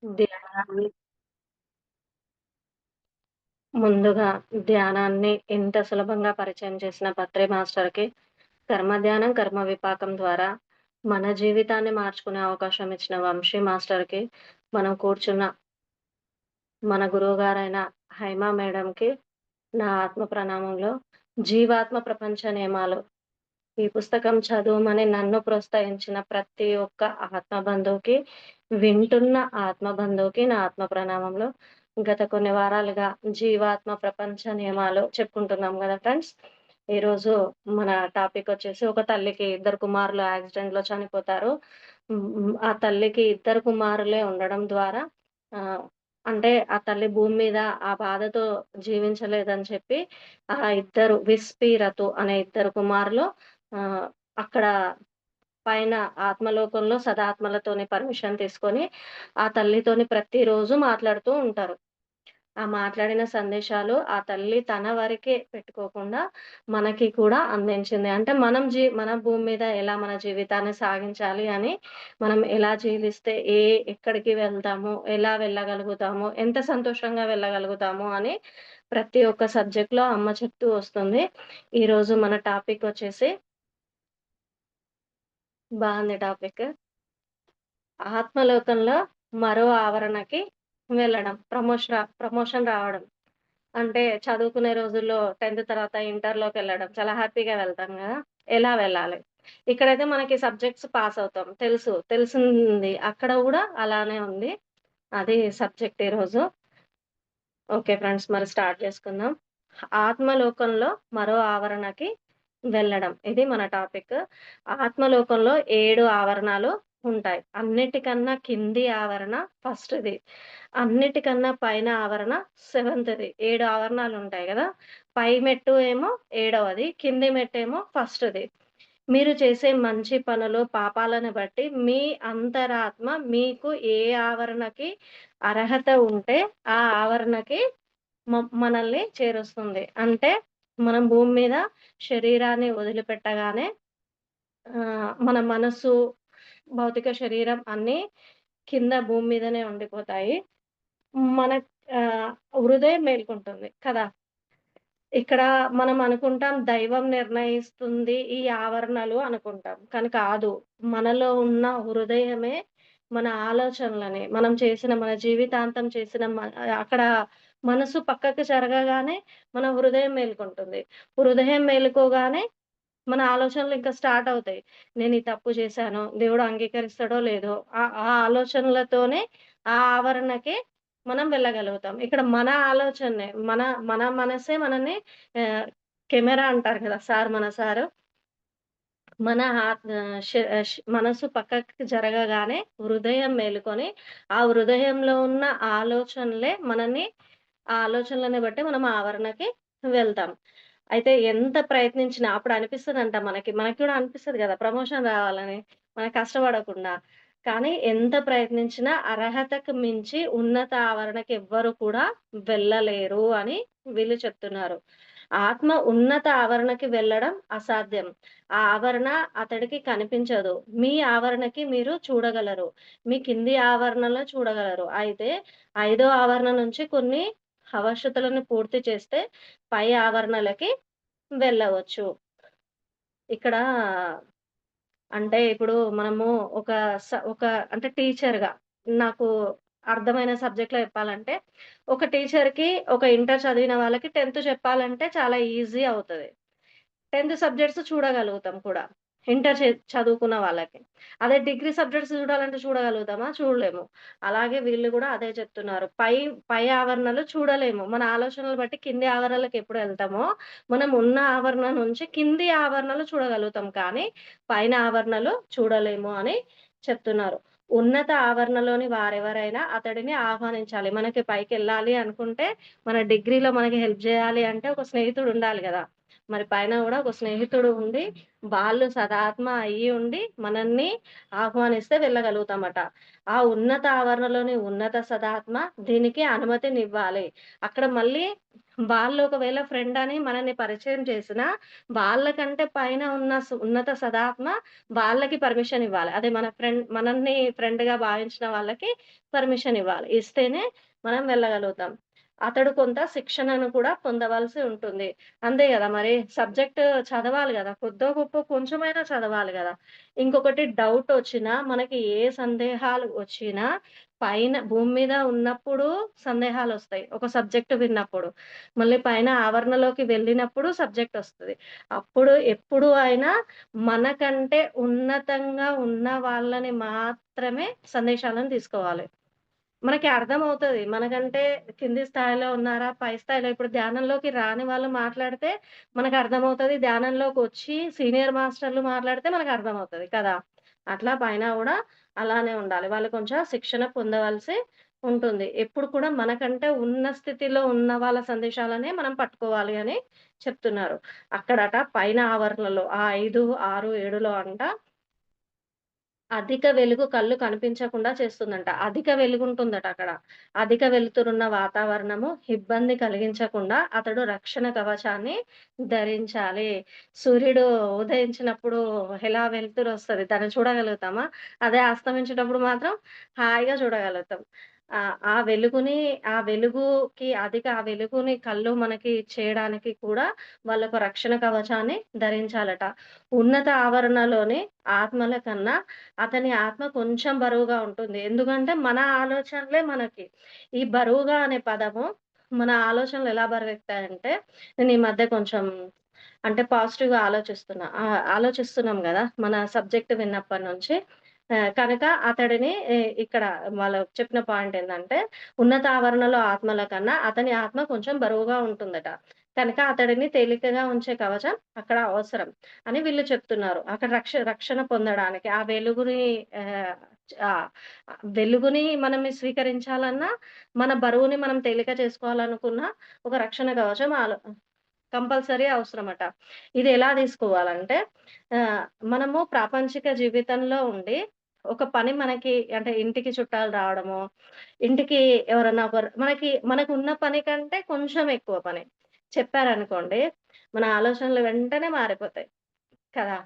ధ్యానాన్ని ముందుగా ధ్యానాన్ని ఇంత సులభంగా పరిచయం చేసిన పత్రి మాస్టర్‌కి, కర్మ ధ్యానం, కర్మ విపాకం ద్వారా మన జీవితాన్ని మార్చుకునే అవకాశం ఇచ్చిన వంశీ మాస్టర్‌కి, మనం కూర్చున్న మన గురువుగారైన హైమా మేడంకి నా ఆత్మ ప్రణామములు. జీవాత్మ ప్రపంచ నియమాలు ఈ పుస్తకం చదువమని నన్ను ప్రోత్సహించిన ప్రతి ఒక్క ఆత్మ బంధువుకి, వింటున్న ఆత్మ బంధువుకి నా ఆత్మ ప్రణామములు. గత కొన్ని వారాలుగా జీవాత్మ ప్రపంచ నియమాలు చెప్పుకుంటున్నాం గదా ఫ్రెండ్స్. ఈరోజు మన టాపికొచ్చేసి ఒక తల్లికి ఇద్దరు కుమారులు యాక్సిడెంట్‌లో చనిపోతారు. ఆ తల్లికి ఇద్దరు కుమారులే ఉండడం ద్వారా ఆహ్, అంటే ఆ తల్లి భూమి మీద ఆ బాధతో జీవించలేదని చెప్పి ఇద్దరు విస్పి, రతు అనే ఇద్దరు కుమారులు ఆహ్, అక్కడ పైన ఆత్మలోకంలో సదాత్మలతోని పర్మిషన్ తీసుకొని, ఆ తల్లితోని ప్రతిరోజు మాట్లాడుతూ ఉంటారు. ఆ మాట్లాడిన సందేశాలు ఆ తల్లి తన వరకే పెట్టుకోకుండా మనకి కూడా అందించింది. అంటే మన భూమి మీద ఎలా మన జీవితాన్ని సాగించాలి అని, మనం ఎలా జీవిస్తే ఎక్కడికి వెళ్తాము, ఎలా వెళ్ళగలుగుతాము, ఎంత సంతోషంగా వెళ్ళగలుగుతాము అని ప్రతి ఒక్క సబ్జెక్ట్‌లో అమ్మ చెప్తూ వస్తుంది. ఈరోజు మన టాపికొచ్చేసి బావుంది టాపిక్. ఆత్మలోకంలో మరో ఆవరణకి వెళ్ళడం. ప్రమోషన్ రావడం. అంటే చదువుకునే రోజుల్లో 10థ్ తర్వాత ఇంటర్‌లోకెళ్ళడం. చాలా హ్యాపీగా వెళ్తాం గదా! ఎలా వెళ్ళాలి? ఇక్కడైతే మనకి సబ్జెక్ట్స్ పాస్ అవుతాం. తెలిసింది. అక్కడ గూడా అలానే ఉంది. అది సబ్జెక్ట్ ఈరోజు. ఓకే ఫ్రెండ్స్ మరి స్టార్ట్ చేసుకుందాం. ఆత్మలోకంలో మరో ఆవరణకి వెళ్ళడం. ఇది మన టాపిక్. ఆత్మలోకంలో 7 ఆవరణాలు ఉంటాయి. అన్నిటికన్నా కింది ఆవరణ ఫస్ట్‌ది. అన్నిటికన్నా పైన ఆవరణ సెవెంత్‌ది. 7 ఆవరణాలుంటాయి గదా! పై మెట్టు ఏమో ఏడవది. కింది మెట్టేమో ఫస్ట్‌ది. మీరు చేసే మంచి పనులు, పాపాలను బట్టి మీ అంతరాత్మ మీకు ఏ ఆవరణకి అర్హత ఉంటే ఆ ఆవరణకి మనల్ని చేరుస్తుంది. అంటే మనం భూమి మీద శరీరాన్ని వదిలిపెట్టగానే మన మనసు, భౌతిక శరీరం అన్నీ కింద భూమి మీదనే ఉండిపోతాయి. మన హృదయం మేల్కుంటుంది కదా! ఇక్కడ మనం అనుకుంటాం దైవం నిర్ణయిస్తుంది ఈ ఆవరణలు అనుకుంటాం. కానీ కాదు. మనలో ఉన్న హృదయమే మన ఆలోచనలని, మన జీవితాంతం చేసిన అక్కడ మనసు పక్కకి జరగగానే మన హృదయం మేలుకుంటుంది. హృదయం మేలుకోగానే మన ఆలోచనలు ఇంకా స్టార్ట్ అవుతాయి. నేను ఈ తప్పు చేశాను. దేవుడు అంగీకరిస్తాడో లేదో ఆ ఆలోచనలతోనే ఆ ఆవరణకి మనం వెళ్ళగలుగుతాం. ఇక్కడ మన ఆలోచనే మన మనసే మనల్ని ఆహ్, కెమెరా అంటారు కదా! మన సారు. మన ఆత్ ఆహ్, ష ష్ మనసు పక్కకి జరగగానే హృదయం మేలుకొని, ఆ హృదయంలో ఉన్న ఆలోచనలే ఆ ఆలోచనలని బట్టి మనం ఆవరణకి వెళ్తాం. అయితే ఎంత ప్రయత్నించినా అప్పుడు అనిపిస్తదంట మనకి. మనకి కూడా అనిపిస్తది గదా! ప్రమోషన్ రావాలని. మనం కష్టపడకుండా. కానీ ఎంత ప్రయత్నించినా అర్హతకు మించి ఉన్నత ఆవరణకి ఎవ్వరు కూడా వెళ్ళలేరు అని వీళ్ళు చెప్తున్నారు. ఆత్మ ఉన్నత ఆవరణకి వెళ్ళడం అసాధ్యం. ఆ ఆవరణ అతడికి కనిపించదు. మీ ఆవరణకి మీరు చూడగలరు. మీ కింది ఆవరణలో చూడగలరు. అయితే ఐదో ఆవరణ నుంచి కొన్ని అవశ్యతలను పూర్తి చేస్తే పై ఆవరణలకి వెళ్ళవచ్చు. ఇక్కడ అంటే ఇప్పుడు మనము ఒక ఒక అంటే టీచర్‌గా నాకు అర్థమైన సబ్జెక్ట్‌లో చెప్పాలంటే, ఒక టీచర్‌కి ఒక ఇంటర్ చదివిన వాళ్ళకి 10థ్ చెప్పాలంటే చాలా ఈజీ అవుతది. 10థ్ సబ్జెక్ట్స్ చూడగలుగుతాం కూడా. ఇంటర్ చదువుకున్న వాళ్ళకి. అదే డిగ్రీ సబ్జెక్ట్స్ చూడాలంటే చూడగలుగుతామా? చూడలేము. అలాగే వీళ్ళు గూడా అదే చెప్తున్నారు. పై ఆవరణలు చూడలేము. మన ఆలోచనలు బట్టి కింది ఆవరణలకి ఎప్పుడు ఎళ్తామో, మనం ఉన్న ఆవరణ నుంచి కింది ఆవరణలు చూడగలుగుతాం. కానీ పైన ఆవరణలు చూడలేము అని చెప్తున్నారు. ఉన్నత ఆవరణలోని వారెవరైనా అతడిని ఆహ్వానించాలి. మనకి పైకెళ్ళాలి అనుకుంటే, మన డిగ్రీలో మనకి హెల్ప్ జేయాలి అంటే ఒక స్నేహితుడుండాలి గదా! మరి పైన గూడా ఒక స్నేహితుడు ఉండి, వాళ్ళు సదాత్మ అయ్యి ఉండి, మనల్ని ఆహ్వానిస్తే వెళ్ళగలుగుతామట. ఆ ఉన్నత ఆవరణలోని ఉన్నత సదాత్మ దీనికి అనుమతినివ్వాలి. అక్కడ మళ్ళీ వాళ్ళు ఒకవేళ ఫ్రెండ్ అని మనల్ని పరిచయం చేసినా, వాళ్ళకంటే పైన ఉన్న ఉన్నత సదాత్మ వాళ్ళకి పర్మిషన్ ఇవ్వాలి. అదే మనల్ని ఫ్రెండ్‌గా భావించిన వాళ్ళకి పర్మిషన్ ఇవ్వాలి. ఇస్తేనే మనం వెళ్ళగలుగుతాం. అతడు కొంత శిక్షణను కూడా పొందవలసి ఉంటుంది. అంతే గదా! మరి సబ్జెక్ట్ చదవాలి గదా! కొద్దో గొప్పో కొంచెమైనా చదవాలి గదా! ఇంకొకటి డౌటొచ్చినా, మనకి ఏ సందేహాలు వచ్చినా పైన భూమి మీద ఉన్నప్పుడు సందేహాలొస్తాయి. ఒక సబ్జెక్ట్ విన్నప్పుడు. మళ్ళీ పైన ఆవరణలోకి వెళ్ళినప్పుడు సబ్జెక్టొస్తది. అప్పుడు ఎప్పుడు అయినా మనకంటే ఉన్నతంగా ఉన్న వాళ్ళని మాత్రమే సందేశాలను తీసుకోవాలి. మనకి అర్థమవుతది. మనకంటే కింది స్థాయిలో ఉన్నారా? పై స్థాయిలో ఇప్పుడు ధ్యానంలోకి రాని వాళ్ళు మాట్లాడితే మనకర్థమవుతది. ధ్యానంలోకొచ్చి సీనియర్ మాస్టర్‌లు మాట్లాడితే మనకర్థమవుతది కదా! అట్లా పైన గూడా అలానే ఉండాలి. వాళ్ళు కొంచెం శిక్షణ పొందవలసి ఉంటుంది. ఎప్పుడు కూడా మనకంటే ఉన్న స్థితిలో ఉన్న వాళ్ళ సందేశాలనే మనం పట్టుకోవాలి అని చెప్తున్నారు. అక్కడట పైన ఆవరణలో ఆ 5, 6, 7లో అంట అధిక వెలుగు కళ్ళు కనిపించకుండా చేస్తుందంట. అధిక వెలుగుంటుందట అక్కడ. అధిక వెలుతురున్న వాతావరణము ఇబ్బంది కలిగించకుండా అతడు రక్షణ కవచాన్ని ధరించాలి. సూర్యుడు ఉదయించినప్పుడు ఎలా వెలుతురొస్తది దాన్ని చూడగలుగుతామా? అదే అస్తమించేటప్పుడు మాత్రం హాయిగా చూడగలుగుతాం. ఆ వెలుగుని ఆ వెలుగుని కళ్ళు మనకి చేయడానికి కూడా వాళ్ళొక రక్షణ కవచాన్ని ధరించాలట. ఉన్నత ఆవరణలోని ఆత్మల కన్నా అతని ఆత్మ కొంచెం బరువుగా ఉంటుంది. ఎందుకంటే మన ఆలోచనలే మనకి. ఈ బరువుగా అనే పదము మన ఆలోచనలు ఎలా బరువెక్తాయంటే, నేను ఈ మధ్య కొంచెం అంటే పాజిటివ్‌గా ఆలోచిస్తున్నాం గదా! మన సబ్జెక్ట్ విన్నప్పటి నుంచి. కనుక అతడిని ఇక్కడ వాళ్ళు చెప్పిన పాయింట్ ఏందంటే, ఉన్నత ఆవరణలో ఆత్మల కన్నా అతని ఆత్మ కొంచెం బరువుగా ఉంటుందట. కనుక అతడిని తేలికగా ఉంచే కవచం అక్కడ అవసరం అని వీళ్ళు చెప్తున్నారు. అక్కడ రక్షణ పొందడానికి ఆ వెలుగుని ఆహ్, ఆహ్, వెలుగుని మనం స్వీకరించాలన్నా, మన బరువుని మనం తేలిక చేసుకోవాలనుకున్నా ఒక రక్షణ కవచం కంపల్సరీ అవసరమట. ఇది ఎలా తీసుకోవాలంటే ఆహ్, మనము ప్రాపంచిక జీవితంలో ఉండి ఒక పని మనకి అంటే ఇంటికి చుట్టాలు రావడమో, ఇంటికి ఎవరన్నా మనకున్న పని కంటే కొంచెం ఎక్కువ పని చెప్పారనుకోండి, మన ఆలోచనలు వెంటనే మారిపోతాయి కదా!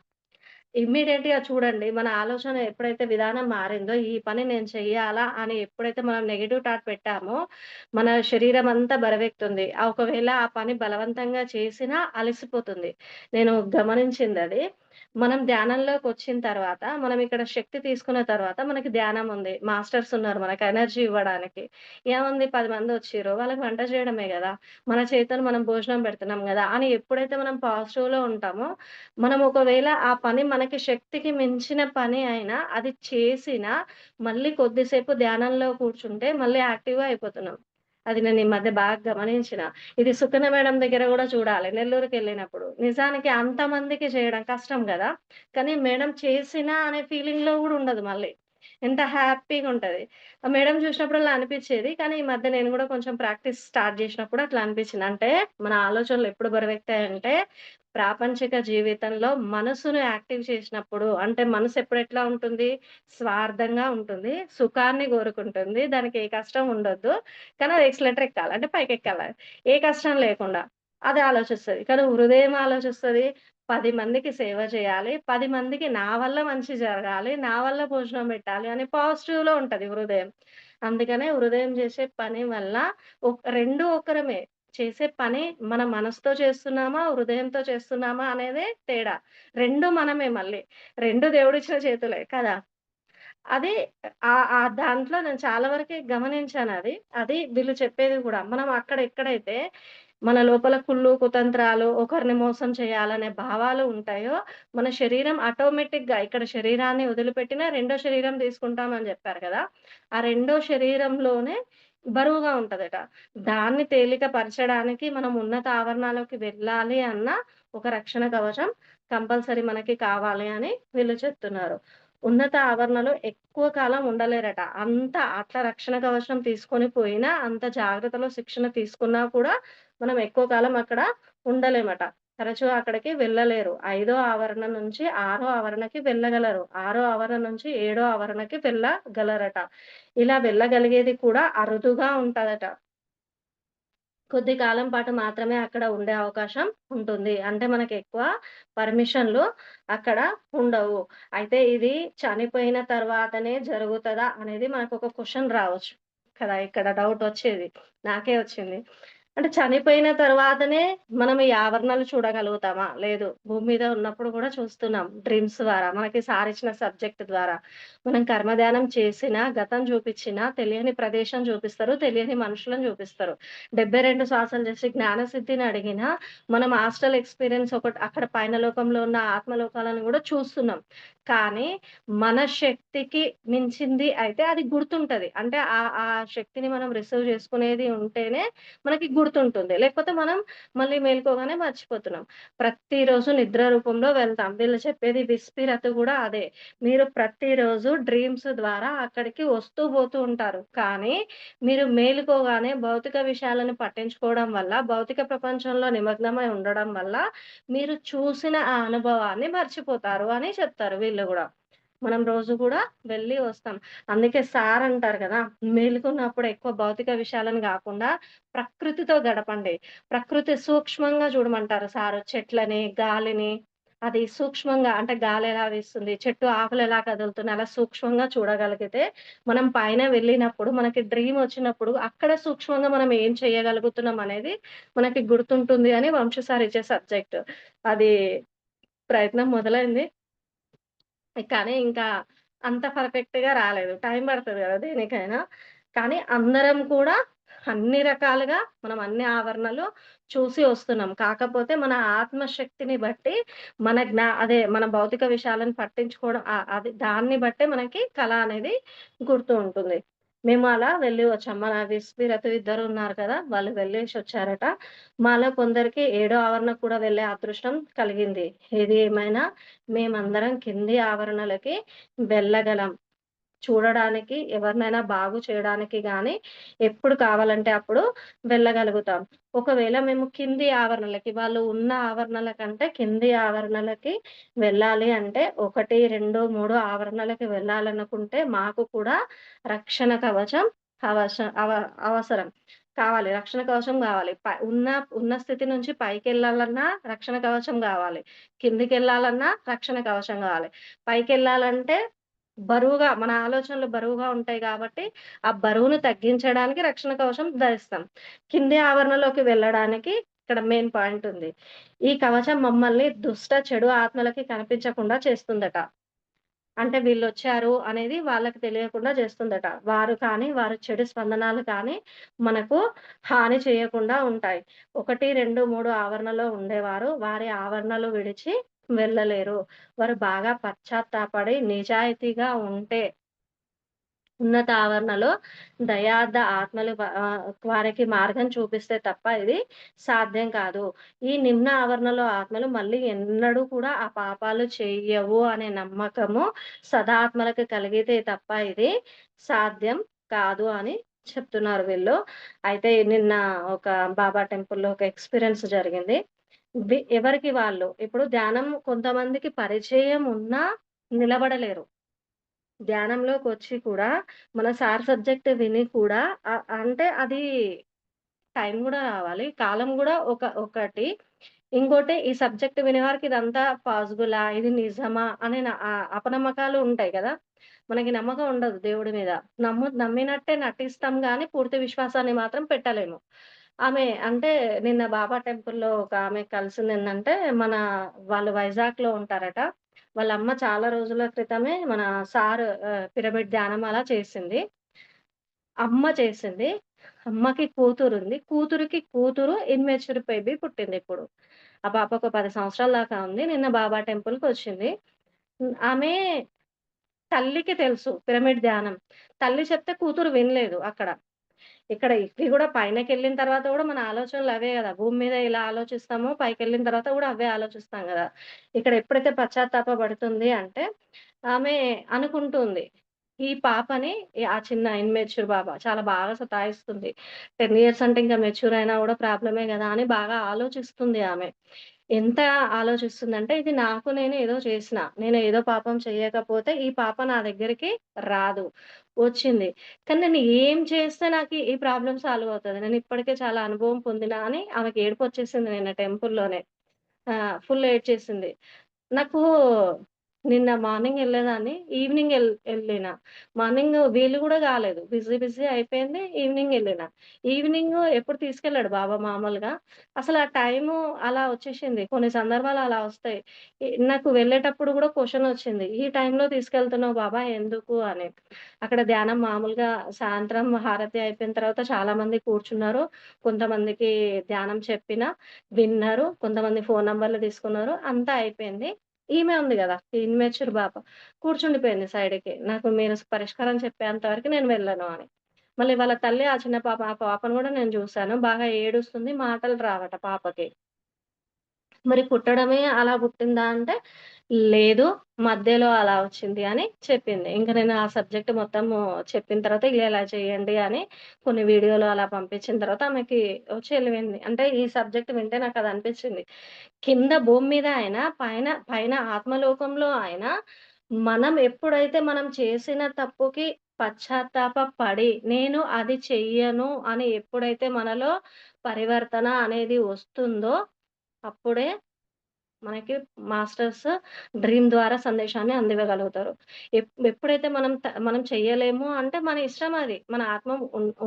ఇమ్మీడియేట్‌గా చూడండి. మన ఆలోచన ఎప్పుడైతే విధానం మారిందో, ఈ పని నేను చెయ్యాలా అని ఎప్పుడైతే మనం నెగెటివ్ థాట్ పెట్టామో, మన శరీరం అంతా బరువెక్తుంది. ఒకవేళ ఆ పని బలవంతంగా చేసినా అలసిపోతుంది. నేను గమనించిందది. మనం ధ్యానంలోకొచ్చిన తర్వాత, మనం ఇక్కడ శక్తి తీసుకున్న తర్వాత మనకి ధ్యానం ఉంది. మాస్టర్స్ ఉన్నారు మనకు ఎనర్జీ ఇవ్వడానికి. ఏముంది 10 మందొచ్చిర్రు వాళ్ళకి వంట చేయడమే గదా! మన చేత్తోని మనం భోజనం పెడుతున్నాం గదా! అని ఎప్పుడైతే మనం పాజిటివ్‌లో ఉంటామో మనం ఒకవేళ ఆ పని మనకి శక్తికి మించిన పని అయినా, అది చేసినా, మళ్ళీ కొద్దిసేపు ధ్యానంలో కూర్చుంటే మళ్ళీ యాక్టివ్‌గా అయిపోతున్నాం. అది నేను ఈ మధ్య బాగా గమనించిన. ఇది సుకన్య మేడం దగ్గర గూడా చూడాలి నెల్లూరుకెళ్ళినప్పుడు. నిజానికి అంతమందికి చేయడం కష్టం గదా! కానీ మేడం చేసినా అనే ఫీలింగ్‌లో గూడా ఉండదు మళ్ళీ. ఎంత హ్యాపీగుంటది. ఆ మేడం చూసినప్పుడల్లా అనిపిచ్చేది. కానీ ఈ మధ్య నేను గూడా కొంచెం ప్రాక్టీస్ స్టార్ట్ జేసినప్పుడు అట్లా అనిపిచ్చింది. అంటే మన ఆలోచనలు ఎప్పుడు బరువెక్తాయంటే ప్రాపంచిక జీవితంలో మనసును యాక్టివ్ చేసినప్పుడు అంటే మనసు ఎప్పుడెట్లా ఉంటుంది? స్వార్థంగా ఉంటుంది. సుఖాన్ని కోరుకుంటుంది. దానికి ఏ కష్టం ఉండొద్దు. కానీ అది ఎక్సలరేటర్ ఎక్కాలి. అంటే పైకెక్కాలి. ఏ కష్టం లేకుండా. అది ఆలోచిస్తది. కానీ హృదయం ఆలోచిస్తది 10 మందికి సేవ చేయాలి. 10 మందికి నా వల్ల మంచి జరగాలి. నా వల్ల భోజనం పెట్టాలి అని పాజిటివ్‌లో ఉంటది హృదయం. అందుకనే హృదయం చేసే పని వల్ల 2 ఒకరమే. చేసే పని మన మనసుతో చేస్తున్నామా? హృదయంతో చేస్తున్నామా? అనేదే తేడా. 2 మనమే మళ్ళీ. 2 దేవుడిచ్చిన చేతులే కదా! అది దాంట్లో నేను చాలా వరకి గమనించానది. అది వీళ్ళు చెప్పేది గూడా. మనం అక్కడ ఎక్కడైతే మన లోపల కుళ్ళు, కుతంత్రాలు, ఒకరిని మోసం చేయాలనే భావాలు ఉంటాయో, మన శరీరం ఆటోమేటిక్‌గా ఇక్కడ శరీరాన్ని వదిలిపెట్టిన రెండో శరీరం తీసుకుంటామని జెప్పారు కదా! ఆ రెండో శరీరంలోనే బరువుగా ఉంటదట. దాన్ని తేలిక పరచడానికి మనం ఉన్నత ఆవరణలోకి వెళ్ళాలి అన్నా ఒక రక్షణ కవచం కంపల్సరీ మనకి కావాలి అని వీళ్ళు చెప్తున్నారు. ఉన్నత ఆవరణలో ఎక్కువ కాలం ఉండలేరట. అట్లా రక్షణ కవచం తీసుకొని పోయినా, అంత జాగ్రత్తలో శిక్షణ తీసుకున్నా కూడా మనం ఎక్కువ కాలం అక్కడ ఉండలేమట. తరచుగా అక్కడికి వెళ్ళలేరు. ఐదో ఆవరణ నుంచి ఆరో ఆవరణకి వెళ్ళగలరు. ఆరో ఆవరణ నుంచి ఏడో ఆవరణకి వెళ్ళగలరట. ఇలా వెళ్ళగలిగేది కూడా అరుదుగా ఉంటదట. కొద్ది కాలం పాటు మాత్రమే అక్కడ ఉండే అవకాశం ఉంటుంది. అంటే మనకెక్కువ పర్మిషన్‌లు అక్కడ ఉండవు. అయితే ఇది చనిపోయిన తర్వాతనే జరుగుతదా అనేది మనకొక క్వెషన్ రావచ్చు కదా! ఇక్కడ డౌటొచ్చేది. నాకే వచ్చింది. అంటే చనిపోయిన తర్వాతనే మనం ఈ ఆవరణలు చూడగలుగుతామా? లేదు. భూమి మీద ఉన్నప్పుడు గూడా చూస్తున్నాం డ్రీమ్స్ ద్వారా. మనకి సార్ ఇచ్చిన సబ్జెక్ట్ ద్వారా. మనం కర్మధ్యానం చేసినా, గతం చూపిచ్చినా తెలియని ప్రదేశం చూపిస్తారు. తెలియని మనుషులను చూపిస్తారు. 72 శ్వాసాలు చేసి జ్ఞానసిద్ధిని అడిగినా, మనం హాస్టల్ ఎక్స్‌పీరియన్స్ ఒకటి అక్కడ పైన లోకంలో ఉన్న ఆత్మలోకాలను గూడా చూస్తున్నాం. కానీ, మన శక్తికి మించింది అయితే అది గుర్తుంటది. అంటే ఆ శక్తిని మనం రిసీవ్ చేసుకునేది ఉంటేనే మనకి గుర్తుంటుంది. లేకపోతే మనం మళ్ళీ మేలుకోగానే మర్చిపోతున్నాం. ప్రతిరోజు నిద్ర రూపంలో వెళ్తాం. వీళ్ళు చెప్పేది విస్పిరతు గూడా అదే. మీరు ప్రతిరోజు డ్రీమ్స్ ద్వారా అక్కడికి వస్తూ, పోతూ ఉంటారు. కానీ మీరు మేలుకోగానే భౌతిక విషయాలను పట్టించుకోవడం వల్ల, భౌతిక ప్రపంచంలో నిమగ్నమై ఉండడం వల్ల, మీరు చూసిన ఆ అనుభవాన్ని మర్చిపోతారు అని చెప్తారు వీళ్ళు గూడా. మనం రోజు గూడా వెళ్ళి వస్తాం. అందుకే సార్ అంటారు గదా! మేలుకున్నప్పుడు ఎక్కువ భౌతిక విషయాలను గాకుండా ప్రకృతితో గడపండి. ప్రకృతి సూక్ష్మంగా చూడమంటారు సారు. చెట్లని, గాలిని అది సూక్ష్మంగా అంటే గాలెలా వీస్తుంది, చెట్టు ఆకులెలా కదులుతున్నాయి అలా సూక్ష్మంగా చూడగలిగితే, మనం పైన వెళ్ళినప్పుడు మనకి డ్రీమొచ్చినప్పుడు అక్కడ సూక్ష్మంగా మనం ఏం చేయగలుగుతున్నాం అనేది మనకి గుర్తుంటుంది అని వంశీ సార్ ఇచ్చే సబ్జెక్ట్. అది ప్రయత్నం మొదలైంది. కానీ ఇంకా అంత పర్ఫెక్ట్‌గా రాలేదు. టైం పడతది గదా! దేనికైనా. కానీ అందరం కూడా అన్ని రకాలుగా మనం అన్ని ఆవరణలు చూసి వస్తున్నాం. కాకపోతే మన ఆత్మశక్తిని బట్టి మన భౌతిక విషయాలను పట్టించుకోవడం అది దాన్ని బట్టే మనకి కళ అనేది గుర్తు ఉంటుంది. మేము అలా వెళ్ళి వచ్చాం. మన విస్పిరతు ఇద్దరున్నారు కదా! వాళ్ళు వెళ్ళేసొచ్చారట. మాలో కొందరికి ఏడో ఆవరణకు కూడా వెళ్ళే అదృష్టం కలిగింది. ఏది ఏమైనా మేమందరం కింది ఆవరణలకి వెళ్ళగలం. చూడడానికి, ఎవరినైనా బాగు చేయడానికి గానీ, ఎప్పుడు కావాలంటే అప్పుడు వెళ్ళగలుగుతాం. ఒకవేళ మేము కింది ఆవరణలకి, వాళ్ళు ఉన్న ఆవరణల కంటే కింది ఆవరణలకి వెళ్ళాలి అంటే 1, 2, 3 ఆవరణలకి వెళ్ళాలనుకుంటే మాకు కూడా రక్షణ కవచం అవశ అవ అవసరం. కావాలి. రక్షణ కవచం గావాలి. ఉన్న స్థితి నుంచి పైకెళ్ళాలన్నా రక్షణ కవచం గావాలి. కిందికెళ్ళాలన్నా రక్షణ కవచం గావాలి. పైకెళ్ళాలంటే మన ఆలోచనలు బరువుగా ఉంటాయి గాబట్టి, ఆ బరువును తగ్గించడానికి రక్షణ కవచం ధరిస్తాం. కింది ఆవరణలోకి వెళ్ళడానికి ఇక్కడ మెయిన్ పాయింట్ ఉంది. ఈ కవచం మమ్మల్ని చెడు ఆత్మలకి కనిపించకుండా చేస్తుందట. అంటే వీళ్ళొచ్చారు అనేది వాళ్ళకి తెలియకుండా చేస్తుందట. వారి చెడు స్పందనాలు కానీ మనకు హాని చేయకుండా ఉంటాయి. 1, 2, 3 ఆవరణలో ఉండేవారు వారి ఆవరణలు విడిచి వెళ్ళలేరు. వారు బాగా పశ్చాత్తాపడి నిజాయితీగా ఉంటే ఉన్నత ఆవరణలో దయార్థ ఆత్మలు వారికి మార్గం చూపిస్తే తప్ప ఇది సాధ్యం కాదు. ఈ నిమ్న ఆవరణలో ఆత్మలు మళ్ళీ ఎన్నడూ కూడా ఆ పాపాలు చెయ్యవు అనే నమ్మకము సదాత్మలకు కలిగితే తప్ప ఇది సాధ్యం కాదు అని చెప్తున్నారు వీళ్ళు. అయితే నిన్న ఒక బాబా టెంపుల్‌లో ఒక ఎక్స్‌పీరియన్స్ జరిగింది. ఎవరికి వాళ్ళు ఇప్పుడు ధ్యానం కొంతమందికి పరిచయం ఉన్నా నిలబడలేరు. ధ్యానంలోకొచ్చి కూడా మన సార్ సబ్జెక్ట్ విని కూడా అంటే అది టైం గూడా రావాలి. కాలం గూడా ఒకటి. ఇంకోటి ఈ సబ్జెక్ట్ వినేవారికి ఇదంతా పాజిబులా? ఇది నిజమా? అనే అపనమ్మకాలు ఉంటాయి గదా! మనకి నమ్మకం ఉండదు దేవుడి మీద. నమ్మినట్టే నటిస్తాం గానీ పూర్తి విశ్వాసాన్ని మాత్రం పెట్టలేము. అంటే నిన్న బాబా టెంపుల్‌లో ఒక ఆమె కలిసిందేందంటే వాళ్ళు వైజాగ్‌లో ఉంటారట. వాళ్ళ అమ్మ చాలా రోజుల క్రితమే మన సార్ పిరమిడ్ ధ్యానం అలా చేసింది. అమ్మ చేసింది. అమ్మకి కూతురుంది. కూతురికి కూతురు ఇమ్మెచ్యూర్ బేబీ పుట్టిందిప్పుడు. ఆ పాప ఒక 10 సంవత్సరాల దాకా ఉంది. నిన్న బాబా టెంపుల్‌కొచ్చింది. ఆమె తల్లికి తెలుసు పిరమిడ్ ధ్యానం. తల్లి చెప్తే కూతురు వినలేదు అక్కడ. ఇక్కడ ఇవి గూడా పైనకెళ్ళిన తర్వాత గూడా మన ఆలోచనలు అవే గదా! భూమి మీద ఇలా ఆలోచిస్తామో పైకెళ్ళిన తర్వాత గూడా అవే ఆలోచిస్తాం గదా! ఇక్కడ ఎప్పుడైతే పశ్చాత్తాప పడుతుంది అంటే, ఆమె అనుకుంటుంది. ఈ పాపని ఆ చిన్న ఇమ్మెచ్యూర్ చాలా బాగా సతాయిస్తుంది. 10 ఇయర్స్ అంటే ఇంకా మెచ్యూర్ అయినా గూడా ప్రాబ్లమే గదా! అని బాగా ఆలోచిస్తుంది ఆమె. ఎంత ఆలోచిస్తుందంటే, ఇది నాకు నేను ఏదో చేసిన. నేను ఏదో పాపం చెయ్యకపోతే ఈ పాప నా దగ్గరికి రాదు. వచ్చింది. కానీ నేను ఏం చేస్తే నాకీ ఈ ప్రాబ్లమ్ సాల్వ్ అవుతది. నేను ఇప్పటికే చాలా అనుభవం పొందినా అని ఆమెకి ఏడుపొచ్చేసింది నిన్న టెంపుల్‌లోనే. ఫుల్ ఏడ్చేసింది. నాకు నిన్న మార్నింగ్ ఎళ్ళేదాన్ని. ఈవినింగ్ ఎళ్ళిన. మార్నింగ్ వీలు గూడా గాలేదు. బిజీ బిజీ అయిపోయింది. ఈవినింగ్ ఎళ్ళిన. ఈవినింగ్ ఎప్పుడు తీసుకెళ్ళడు బాబా మామూలుగా. అసలు ఆ టైము అలా వచ్చేసింది. కొన్ని సందర్భాలు అలా వస్తాయి. నాకు వెళ్ళేటప్పుడు గూడా క్వెషనొచ్చింది. "ఈ టైంలో తీసుకెళ్తున్నావు బాబా ఎందుకు?" అని. అక్కడ ధ్యానం మామూలుగా సాయంత్రం హారతి అయిపోయిన తర్వాత చాలామంది కూర్చున్నారు. కొంతమందికి ధ్యానం చెప్పినా విన్నారు. కొంతమంది ఫోను నంబర్‌లు తీసుకున్నారు. అంతా అయిపోయింది. ఈమె ఉంది గదా! ఇమ్మెచ్యూర్ పాప. కూర్చుండిపోయింది సైడ్‌కి. నాకు మీరు పరిష్కారం చెప్పేంత వరకు నేను వెళ్ళను అని. మళ్ళీ వాళ్ళ తల్లి ఆ చిన్న పాప ఆ పాపను గూడా నేను జూసాను. బాగా ఏడుస్తుంది. మాటలు రావట పాపకి. మరి పుట్టడమే అలా పుట్టిందా అంటే, లేదు మధ్యలో అలా వచ్చింది అని చెప్పింది. ఇంక నేను ఆ సబ్జెక్ట్ మొత్తము చెప్పిన తర్వాత ఇలా ఇలా చేయండి అని కొన్ని వీడియోలు అలా పంపించిన తర్వాత ఆమెకి వచ్చి ఎళ్ళిపోయింది. అంటే ఈ సబ్జెక్ట్ వింటే నాకదనిపించింది. కింద భూమి మీద అయినా, పైన పైన ఆత్మలోకంలో అయినా, మనం ఎప్పుడైతే మనం చేసిన తప్పుకి పశ్చాత్తాప పడి, నేను అది చెయ్యను అని ఎప్పుడైతే మనలో పరివర్తన అనేది వస్తుందో, అప్పుడే మనకి మాస్టర్స్ డ్రీమ్ ద్వారా సందేశాన్ని అందివ్వగలుగుతారు. ఎప్పుడైతే మనం చెయ్యలేము అంటే మన ఇష్టం అది. మన ఆత్మ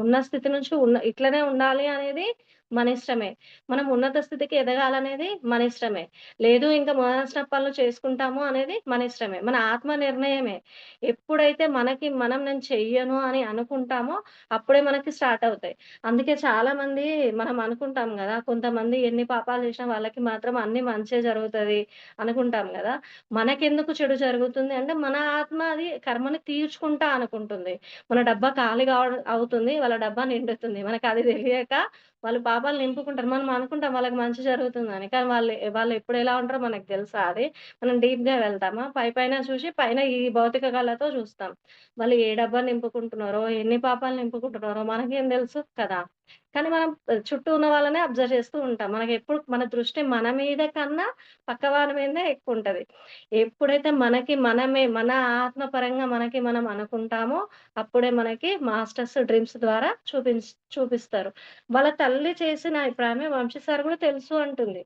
ఉన్న స్థితి నుంచి ఇట్లనే ఉండాలి అనేది మన ఇష్టమే. మనం ఉన్నత స్థితికి ఎదగాలనేది మన ఇష్టమే. లేదు ఇంకా మోనస్టప్ పనులు చేసుకుంటాము అనేది మన ఇష్టమే. మన ఆత్మ నిర్ణయమే. ఎప్పుడైతే మనకి నేను చెయ్యను అని అనుకుంటామో అప్పుడే మనకి స్టార్ట్ అవుతాయి. అందుకే చాలామంది మనం అనుకుంటాం గదా! కొంతమంది ఎన్ని పాపాలు చేసినా వాళ్ళకి మాత్రం అన్నీ మంచే జరుగుతది అనుకుంటాం గదా! మనకెందుకు చెడు జరుగుతుంది అంటే, మన ఆత్మ అది కర్మని తీర్చుకుంటా అనుకుంటుంది. మన డబ్బా ఖాళీ అవుతుంది. వాళ్ళ డబ్బా నిండుతుంది. మనకది తెలియక వాళ్ళు పాపాలు నింపుకుంటారు. మనం అనుకుంటాం వాళ్ళకి మంచి జరుగుతుందని. కానీ వాళ్ళు ఎప్పుడు ఎలా ఉంటారో మనకు తెలుసా అది? మనం డీప్‌గా వెళ్తామా? పైపైన చూసి పైన ఈ భౌతిక కళ్ళతో చూస్తాం. వాళ్ళు ఏ డబ్బా నింపుకుంటున్నారో, ఎన్ని పాపాలు నింపుకుంటున్నారో మనకేం తెలుసు కదా! కానీ మనం చుట్టూ ఉన్న వాళ్ళనే అబ్జర్వ్ చేస్తూ ఉంటాం. మనకెప్పుడు మన దృష్టి మన మీద కన్నా పక్క వాళ్ళ మీదనే ఎక్కువుంటది. ఎప్పుడైతే మన ఆత్మ పరంగా మనకి మనం అనుకుంటామో, అప్పుడే మనకి మాస్టర్స్ డ్రీమ్స్ ద్వారా చూపిస్తారు. వాళ్ళ తల్లి చేసిన ఇప్పుడు ఆమె వంశీ సార్ గూడా తెలుసు అంటుంది.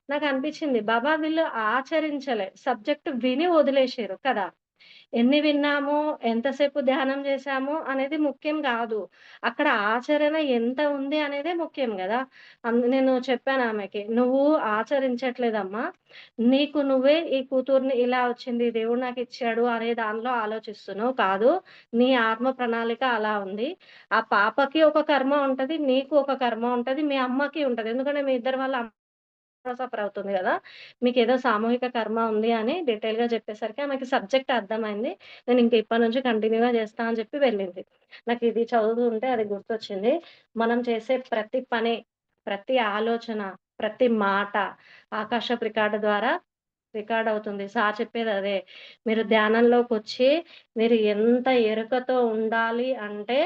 నాకనిపించింది బాబా వీళ్ళు ఆచరించలే. సబ్జెక్ట్ విని వదిలేసిర్రు కదా! ఎన్ని విన్నామో, ఎంతసేపు ధ్యానం చేశామో అనేది ముఖ్యం గాదు. అక్కడ ఆచరణ ఎంత ఉంది అనేదే ముఖ్యం గదా! నేను చెప్పానామెకి, "నువ్వు ఆచరించట్లేదమ్మా. నీకు నువ్వే ఈ కూతుర్ని ఇలా వచ్చింది, దేవుడు నాకిచ్చాడు అనే దానిలో ఆలోచిస్తున్నావు. కాదు. నీ ఆత్మ ప్రణాళిక అలా ఉంది. ఆ పాపకి ఒక కర్మ ఉంటది. నీకు ఒక కర్మ ఉంటది. మీ అమ్మకి ఉంటది. ఎందుకంటే మీ ఇద్దరి వల్ల సఫర్ అవుతుంది గదా! మీకేదో సామూహిక కర్మ ఉంది అని డీటెయిల్‌గా చెప్పేసరికి ఆమెకి సబ్జెక్ట్ అర్థమైంది. నేనింక ఇప్పటి నుంచి కంటిన్యూ‌గా చేస్తా అని చెప్పి వెళ్ళింది. నాకిది చదువుతుంటే అది గుర్తొచ్చింది. మనం చేసే ప్రతి పని, ప్రతి ఆలోచన, ప్రతి మాట ఆకాశపు రికార్డ్ ద్వారా రికార్డ్ అవుతుంది. సార్ చెప్పేదదే. మీరు ధ్యానంలోకొచ్చి మీరు ఎంత ఎరుకతో ఉండాలి అంటే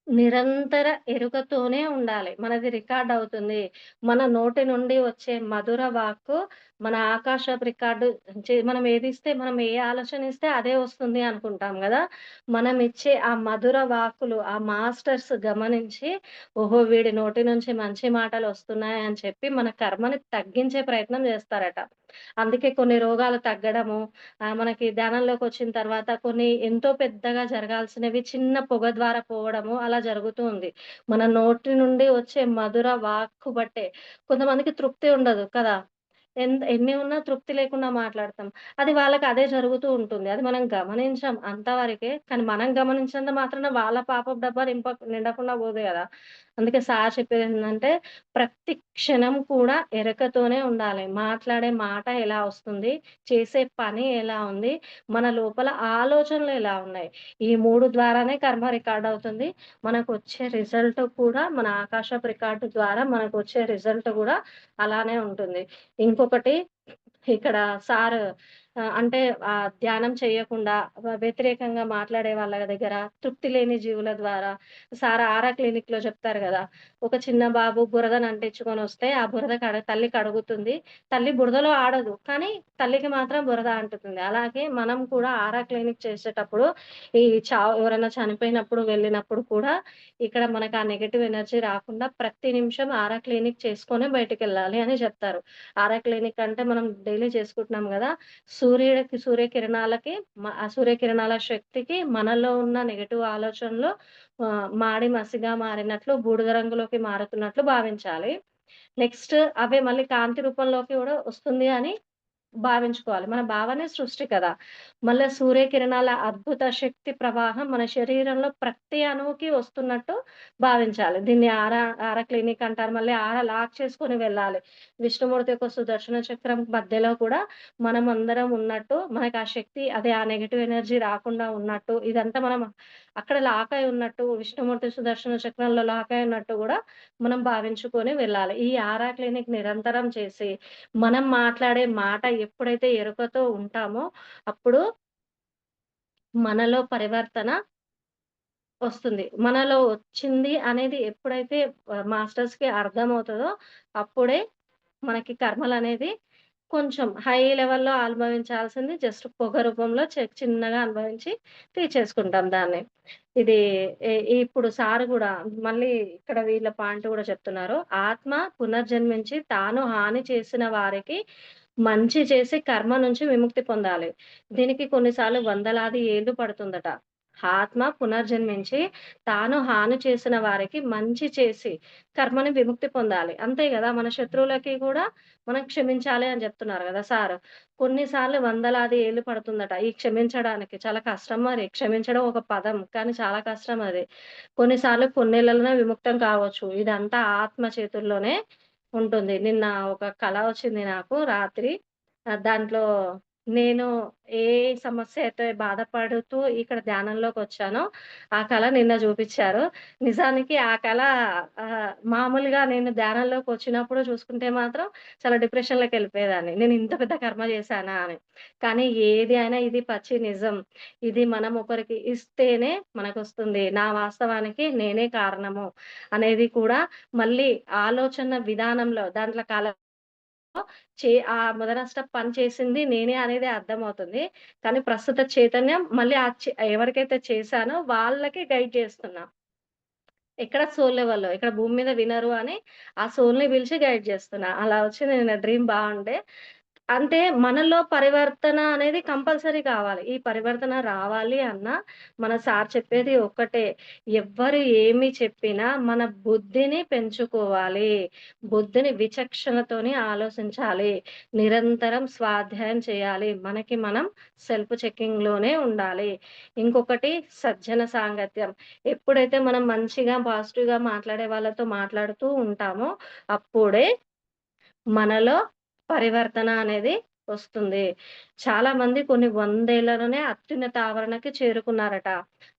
నిరంతర ఎరుకతోనే ఉండాలి. మనది రికార్డ్ అవుతుంది. మన నోటి నుండి వచ్చే మధుర వాక్కు మన ఆకాశపు రికార్డు మనం ఏదిస్తే మనం ఏ ఆలోచన ఇస్తే అదే వస్తుంది అనుకుంటాం గదా! మనం ఇచ్చే ఆ మధుర వాక్కులు ఆ మాస్టర్స్ గమనించి, ఓహో! వీడి నోటి నుంచి మంచి మాటలొస్తున్నాయని చెప్పి మన కర్మని తగ్గించే ప్రయత్నం జేస్తారట. అందుకే కొన్ని రోగాలు తగ్గడము, మనకి ధ్యానంలోకొచ్చిన తర్వాత కొన్ని ఎంతో పెద్దగా జరగాల్సినవి చిన్న పొగ ద్వారా పోవడము అలా జరుగుతూ ఉంది. మన నోటి నుండి వచ్చే మధుర వాక్కు బట్టే. కొంతమందికి తృప్తి ఉండదు కదా! ఎన్ని ఉన్నా తృప్తి లేకుండా మాట్లాడతాం. అది వాళ్ళకి అదే జరుగుతూ ఉంటుంది. అది మనం గమనించం అంతవరకే. కానీ మనం గమనించినంత మాత్రాన వాళ్ళ పాపపు డబ్బా నిండకుండా పోదు గదా! అందుకే సార్ చెప్పేదేంటంటే ప్రతి క్షణం కూడా ఎరకతోనే ఉండాలి. మాట్లాడే మాట ఎలా వస్తుంది? చేసే పని ఎలా ఉంది? మన లోపల ఆలోచనలు ఎలా ఉన్నాయి? ఈ 3 ద్వారానే కర్మ రికార్డ్ అవుతుంది. మనకొచ్చే రిజల్ట్ కూడా మన ఆకాశపు రికార్డ్ ద్వారా మనకొచ్చే రిజల్ట్ గూడా అలానే ఉంటుంది. ఇంకొకటి ఇక్కడ సార్ అంటే ధ్యానం చేయకుండా వ్యతిరేకంగా మాట్లాడే వాళ్ళ దగ్గర, తృప్తి లేని జీవుల ద్వారా ఆరా క్లినిక్‌లో చెప్తారు గదా! ఒక చిన్న బాబు బురదను అంటించుకొనొస్తే, ఆ బురద తల్లి కడుగుతుంది. తల్లి బురదలో ఆడదు. కానీ తల్లికి మాత్రం బురద అంటుతుంది. అలాగే మనం కూడా ఆరా క్లినిక్ చేసేటప్పుడు ఈ ఎవరైనా చనిపోయినప్పుడు వెళ్ళినప్పుడు కూడా ఇక్కడ మనకు ఆ నెగెటివ్ ఎనర్జీ రాకుండా ప్రతి నిమిషం ఆరా క్లినిక్ చేసుకొనే బయటికెళ్ళాలి అని చెప్తారు. ఆరా క్లినిక్ అంటే మనం డైలీ చేసుకుంటున్నాం గదా! సూర్యకిరణాలకి ఆ సూర్యకిరణాల శక్తికి మనలో ఉన్న నెగెటివ్ ఆలోచనలు మాడి మసిగా మారినట్లు బూడిద రంగులోకి మారుతున్నట్లు భావించాలి. నెక్స్ట్ అవే మళ్ళీ కాంతి రూపంలోకి గూడా వస్తుంది అని భావించుకోవాలి. మన భావనే సృష్టి కదా! మళ్ళా సూర్యకిరణాల అద్భుత శక్తి ప్రవాహం మన శరీరంలో ప్రతి అణువుకి వస్తున్నట్టు భావించాలి. దీన్ని ఆరా క్లినిక్ అంటారు. మళ్ళీ ఆరా లాక్ చేసుకొని వెళ్ళాలి. విష్ణుమూర్తి యొక్క సుదర్శన చక్రం మధ్యలో కూడా మనమందరం ఉన్నట్టు, మనకు ఆ శక్తి అదే ఆ నెగెటివ్ ఎనర్జీ రాకుండా ఉన్నట్టు, ఇదంతా మనం అక్కడ లాక్ అయి ఉన్నట్టు, విష్ణుమూర్తి సుదర్శన చక్రంలో లాక్ అయి ఉన్నట్టు గూడా మనం భావించుకొని వెళ్ళాలి. ఈ ఆరా క్లినిక్ నిరంతరం చేసి మనం మాట్లాడే మాట ఎప్పుడైతే ఎరుకతో ఉంటామో, అప్పుడు మనలో పరివర్తన వస్తుంది. మనలో వచ్చింది అనేది ఎప్పుడైతే మాస్టర్స్‌కి అర్థమవుతదో, అప్పుడే మనకి కర్మలనేది కొంచెం హై లెవెల్‌లో అనుభవించాల్సింది జస్ట్ పొగ రూపంలో చిన్నగా అనుభవించి తీర్చేసుకుంటాం దాన్ని. ఇది ఇప్పుడు సారు గూడా మళ్ళీ ఇక్కడ వీళ్ళ పాయింట్ గూడా చెప్తున్నారు. ఆత్మ పునర్జన్మించి తాను హాని చేసిన వారికి మంచి చేసి కర్మ నుంచి విముక్తి పొందాలి. దీనికి కొన్నిసార్లు వందలాది ఏళ్ళు పడుతుందట. ఆత్మ పునర్జన్మించి తాను హాని చేసిన వారికి మంచి చేసి కర్మని విముక్తి పొందాలి. అంతే గదా! మన శత్రువులకి గూడా మనం క్షమించాలి అని జెప్తున్నారు గదా సారు. కొన్ని సార్లు వందలాది ఏళ్ళు పడుతుందట. ఈ క్షమించడానికి చాలా కష్టం మరి. క్షమించడం ఒక పదం. కానీ చాలా కష్టం అది. కొన్నిసార్లు కొన్నేళ్లలోనే విముక్తం కావచ్చు. ఇదంతా ఆత్మ చేతుల్లోనే ఉంటుంది. నిన్న ఒక కల వచ్చింది నాకు రాత్రి. దాంట్లో నేను ఏ సమస్య అయితే బాధపడుతూ ఇక్కడ ధ్యానంలోకొచ్చానో, ఆ కల నిన్న జూపిచ్చారు. నిజానికి ఆ కల మామూలుగా నేను ధ్యానంలోకొచ్చినప్పుడు చూసుకుంటే మాత్రం చాలా డిప్రెషన్‌లోకెళ్ళిపోయేదాన్ని. నేను ఇంత పెద్ద కర్మ చేశానా అని. కానీ ఏది అయినా ఇది పచ్చి నిజం. ఇది మనం ఒకరికి ఇస్తేనే మనకొస్తుంది. నా వాస్తవానికి నేనే కారణము అనేది కూడా మళ్ళీ ఆలోచన విధానంలో దాంట్లో ఆ మొదటి పని చేసింది నేనే అనేది అర్థమవుతుంది. కానీ ప్రస్తుత చైతన్యం మళ్ళీ ఎవరికైతే చేశానో వాళ్ళకి గైడ్ చేస్తున్నా. ఎక్కడ సోల్ లెవెల్‌లో. ఇక్కడ భూమి మీద వినరు అని ఆ సోల్‌ని పిలిచి గైడ్ చేస్తున్నా. అలా వచ్చింది నిన్న డ్రీమ్ బావుండే. అంటే మనలో పరివర్తన అనేది కంపల్సరీ కావాలి. ఈ పరివర్తన రావాలి అన్నా మన సార్ చెప్పేది ఒక్కటే. ఎవ్వరు ఏమి చెప్పినా మన బుద్ధిని పెంచుకోవాలి. బుద్ధిని విచక్షణతోని ఆలోచించాలి. నిరంతరం స్వాధ్యాయం చేయాలి. మనకి మనం సెల్ఫ్ చెకింగ్‌లోనే ఉండాలి. ఇంకొకటి సజ్జన సాంగత్యం. ఎప్పుడైతే మనం మంచిగా, పాజిటివ్‌గా మాట్లాడే వాళ్ళతో మాట్లాడుతూ ఉంటామో అప్పుడే మనలో పరివర్తన అనేది వస్తుంది. చాలామంది కొన్ని వందేళ్లలోనే అత్యున్నత ఆవరణకి చేరుకున్నారట.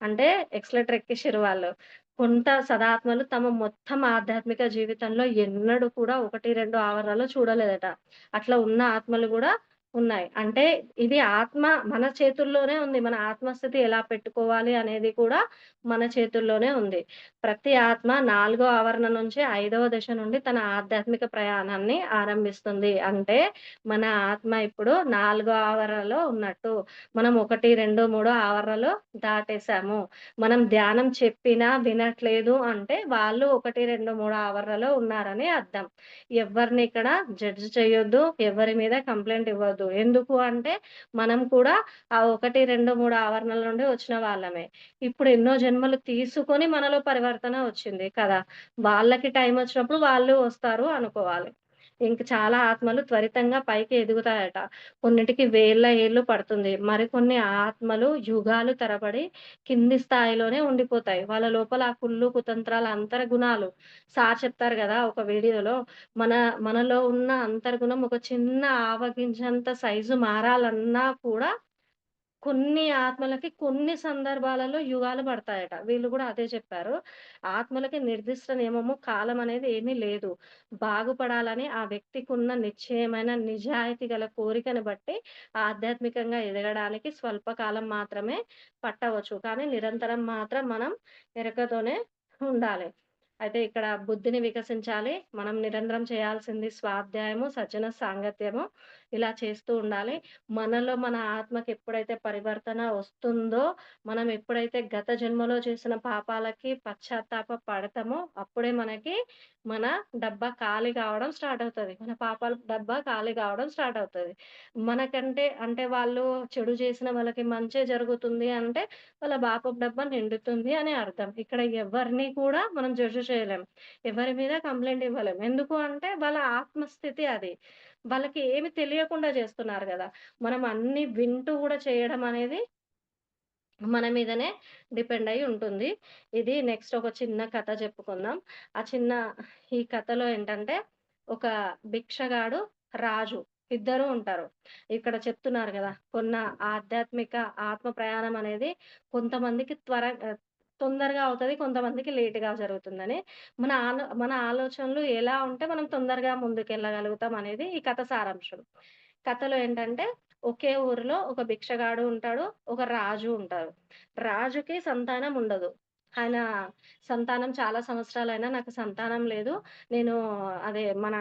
అంటే ఎక్సలెటర్ ఎక్కేసిర్రు వాళ్ళు. కొంత సదాత్మలు తమ మొత్తం ఆధ్యాత్మిక జీవితంలో ఎన్నడూ కూడా 1, 2 ఆవరణలు చూడలేదట. అట్లా ఉన్న ఆత్మలు గూడా ఉన్నాయి. అంటే ఇది ఆత్మ మన చేతుల్లోనే ఉంది. మన ఆత్మస్థితి ఎలా పెట్టుకోవాలి అనేది కూడా మన చేతుల్లోనే ఉంది. ప్రతి ఆత్మ నాలుగో ఆవరణ నుంచి ఐదవ దశ నుండి తన ఆధ్యాత్మిక ప్రయాణాన్ని ఆరంభిస్తుంది. అంటే మన ఆత్మ ఇప్పుడు నాలుగో ఆవరణలో ఉన్నట్టు. మనం 1, 2, 3 ఆవరణలు దాటేసాము. మనం ధ్యానం చెప్పినా వినట్లేదు అంటే వాళ్ళు 1, 2, 3 ఆవరణలో ఉన్నారని అర్థం. ఎవ్వరిని ఇక్కడ జడ్జ్ చేయొద్దు. ఎవరి మీద కంప్లెయింట్ ఇవ్వద్దు. ఎందుకు అంటే మనం కూడా ఆ 1, 2, 3 ఆవరణల నుండి వచ్చిన వాళ్ళమే. ఇప్పుడు ఎన్నో జన్మలు తీసుకొని మనలో పరివర్తన వచ్చింది కదా! వాళ్ళకి టైమొచ్చినప్పుడు వాళ్ళు వస్తారు అనుకోవాలి. ఇంక చాలా ఆత్మలు త్వరితంగా పైకి ఎదుగుతాయట. కొన్నిటికి వేల ఏళ్ళు పడుతుంది. మరికొన్ని ఆత్మలు యుగాలు తరబడి కింది స్థాయిలోనే ఉండిపోతాయి. వాళ్ళ లోపల ఆ కుళ్ళు, కుతంత్రాల అంతర్గుణాలు సార్ చెప్తారు గదా! ఒక వీడియోలో మన మనలో ఉన్న అంతర్గుణం ఒక చిన్న ఆవగింజంత సైజు మారాలన్నా కూడా కొన్ని ఆత్మలకి కొన్ని సందర్భాలలో యుగాలు పడతాయట. వీళ్ళు గూడా అదే చెప్పారు. ఆత్మలకి నిర్దిష్ట నియమము, కాలం అనేది ఏమీ లేదు. బాగుపడాలని ఆ వ్యక్తికున్న నిశ్చయమైన నిజాయితీ గల కోరికను బట్టి ఆధ్యాత్మికంగా ఎదగడానికి స్వల్ప కాలం మాత్రమే పట్టవచ్చు. కానీ నిరంతరం మాత్రం మనం ఎరకతోనే ఉండాలి. అయితే ఇక్కడ బుద్ధిని వికసించాలి. మనం నిరంతరం చేయాల్సింది స్వాధ్యాయము, సజ్జన సాంగత్యము ఇలా చేస్తూ ఉండాలి. మనలో మన ఆత్మకి ఎప్పుడైతే పరివర్తన వస్తుందో, మనం ఎప్పుడైతే గత జన్మలో చేసిన పాపాలకి పశ్చాత్తాప పడతామో, అప్పుడే మనకి మన డబ్బా ఖాళీ కావడం స్టార్ట్ అవుతది. మన పాపాల డబ్బా ఖాళీ కావడం స్టార్ట్ అవుతది. మనకంటే అంటే వాళ్ళు చెడు చేసిన వాళ్ళకి మంచే జరుగుతుంది అంటే, వాళ్ళ పాపపు డబ్బా నిండుతుంది అని అర్థం. ఇక్కడ ఎవరిని కూడా మనం జడ్జ్ చేయలేం. ఎవరి మీద కంప్లెయింట్ ఇవ్వలేం. ఎందుకు అంటే వాళ్ళ ఆత్మస్థితి అది. వాళ్ళకి ఏమి తెలియకుండా చేస్తున్నారు గదా! మనం అన్నీ వింటూ గూడా చేయడం అనేది మన మీదనే డిపెండ్ అయ్యి ఉంటుంది. ఇది నెక్స్ట్ ఒక చిన్న కథ చెప్పుకుందాం. ఆ చిన్న ఈ కథలో ఏంటంటే, ఒక భిక్షగాడు, రాజు ఇద్దరు ఉంటారు. ఇక్కడ చెప్తున్నారు గదా! ఆధ్యాత్మిక ఆత్మ ప్రయాణం అనేది కొంతమందికి తొందరగా అవుతది. కొంతమందికి లేట్‌గా జరుగుతుందని. మన ఆలోచనలు ఎలా ఉంటే మనం తొందరగా ముందుకెళ్ళగలుగుతాం అనేది ఈ కథ సారాంశం. కథలో ఏంటంటే ఒకే ఊరిలో ఒక భిక్షగాడు ఉంటాడు. ఒక రాజు ఉంటారు. రాజుకి సంతానం ఉండదు. ఆయన సంతానం చాలా సంవత్సరాలైనా నాకు సంతానం లేదు. నేను అదే మన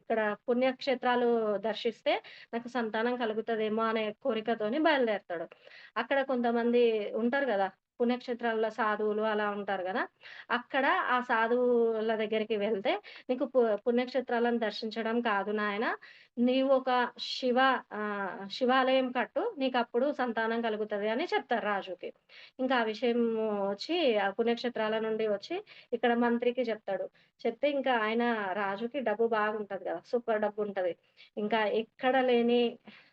ఇక్కడ పుణ్యక్షేత్రాలు దర్శిస్తే నాకు సంతానం కలుగుతదేమో అనే కోరికతోని బయలుదేరతాడు. అక్కడ కొంతమంది ఉంటారు గదా! పుణ్యక్షేత్రాల్లో సాధువులు అలా ఉంటారు గదా! అక్కడ ఆ సాధువుల దగ్గరికి వెళ్తే, "నీకు పుణ్యక్షేత్రాలను దర్శించడం కాదు నాయనా, నీవు ఒక శివ శివాలయం కట్టు. నీకప్పుడు సంతానం కలుగుతది" అని చెప్తారు రాజుకి. ఇంకా ఆ విషయం వచ్చి ఆ పుణ్యక్షేత్రాల నుండి వచ్చి ఇక్కడ మంత్రికి చెప్తాడు. చెప్తే ఇంకా ఆయన రాజుకి డబ్బు బాగుంటది గదా! సూపర్ డబ్బుంటది. ఇంకా ఎక్కడ లేని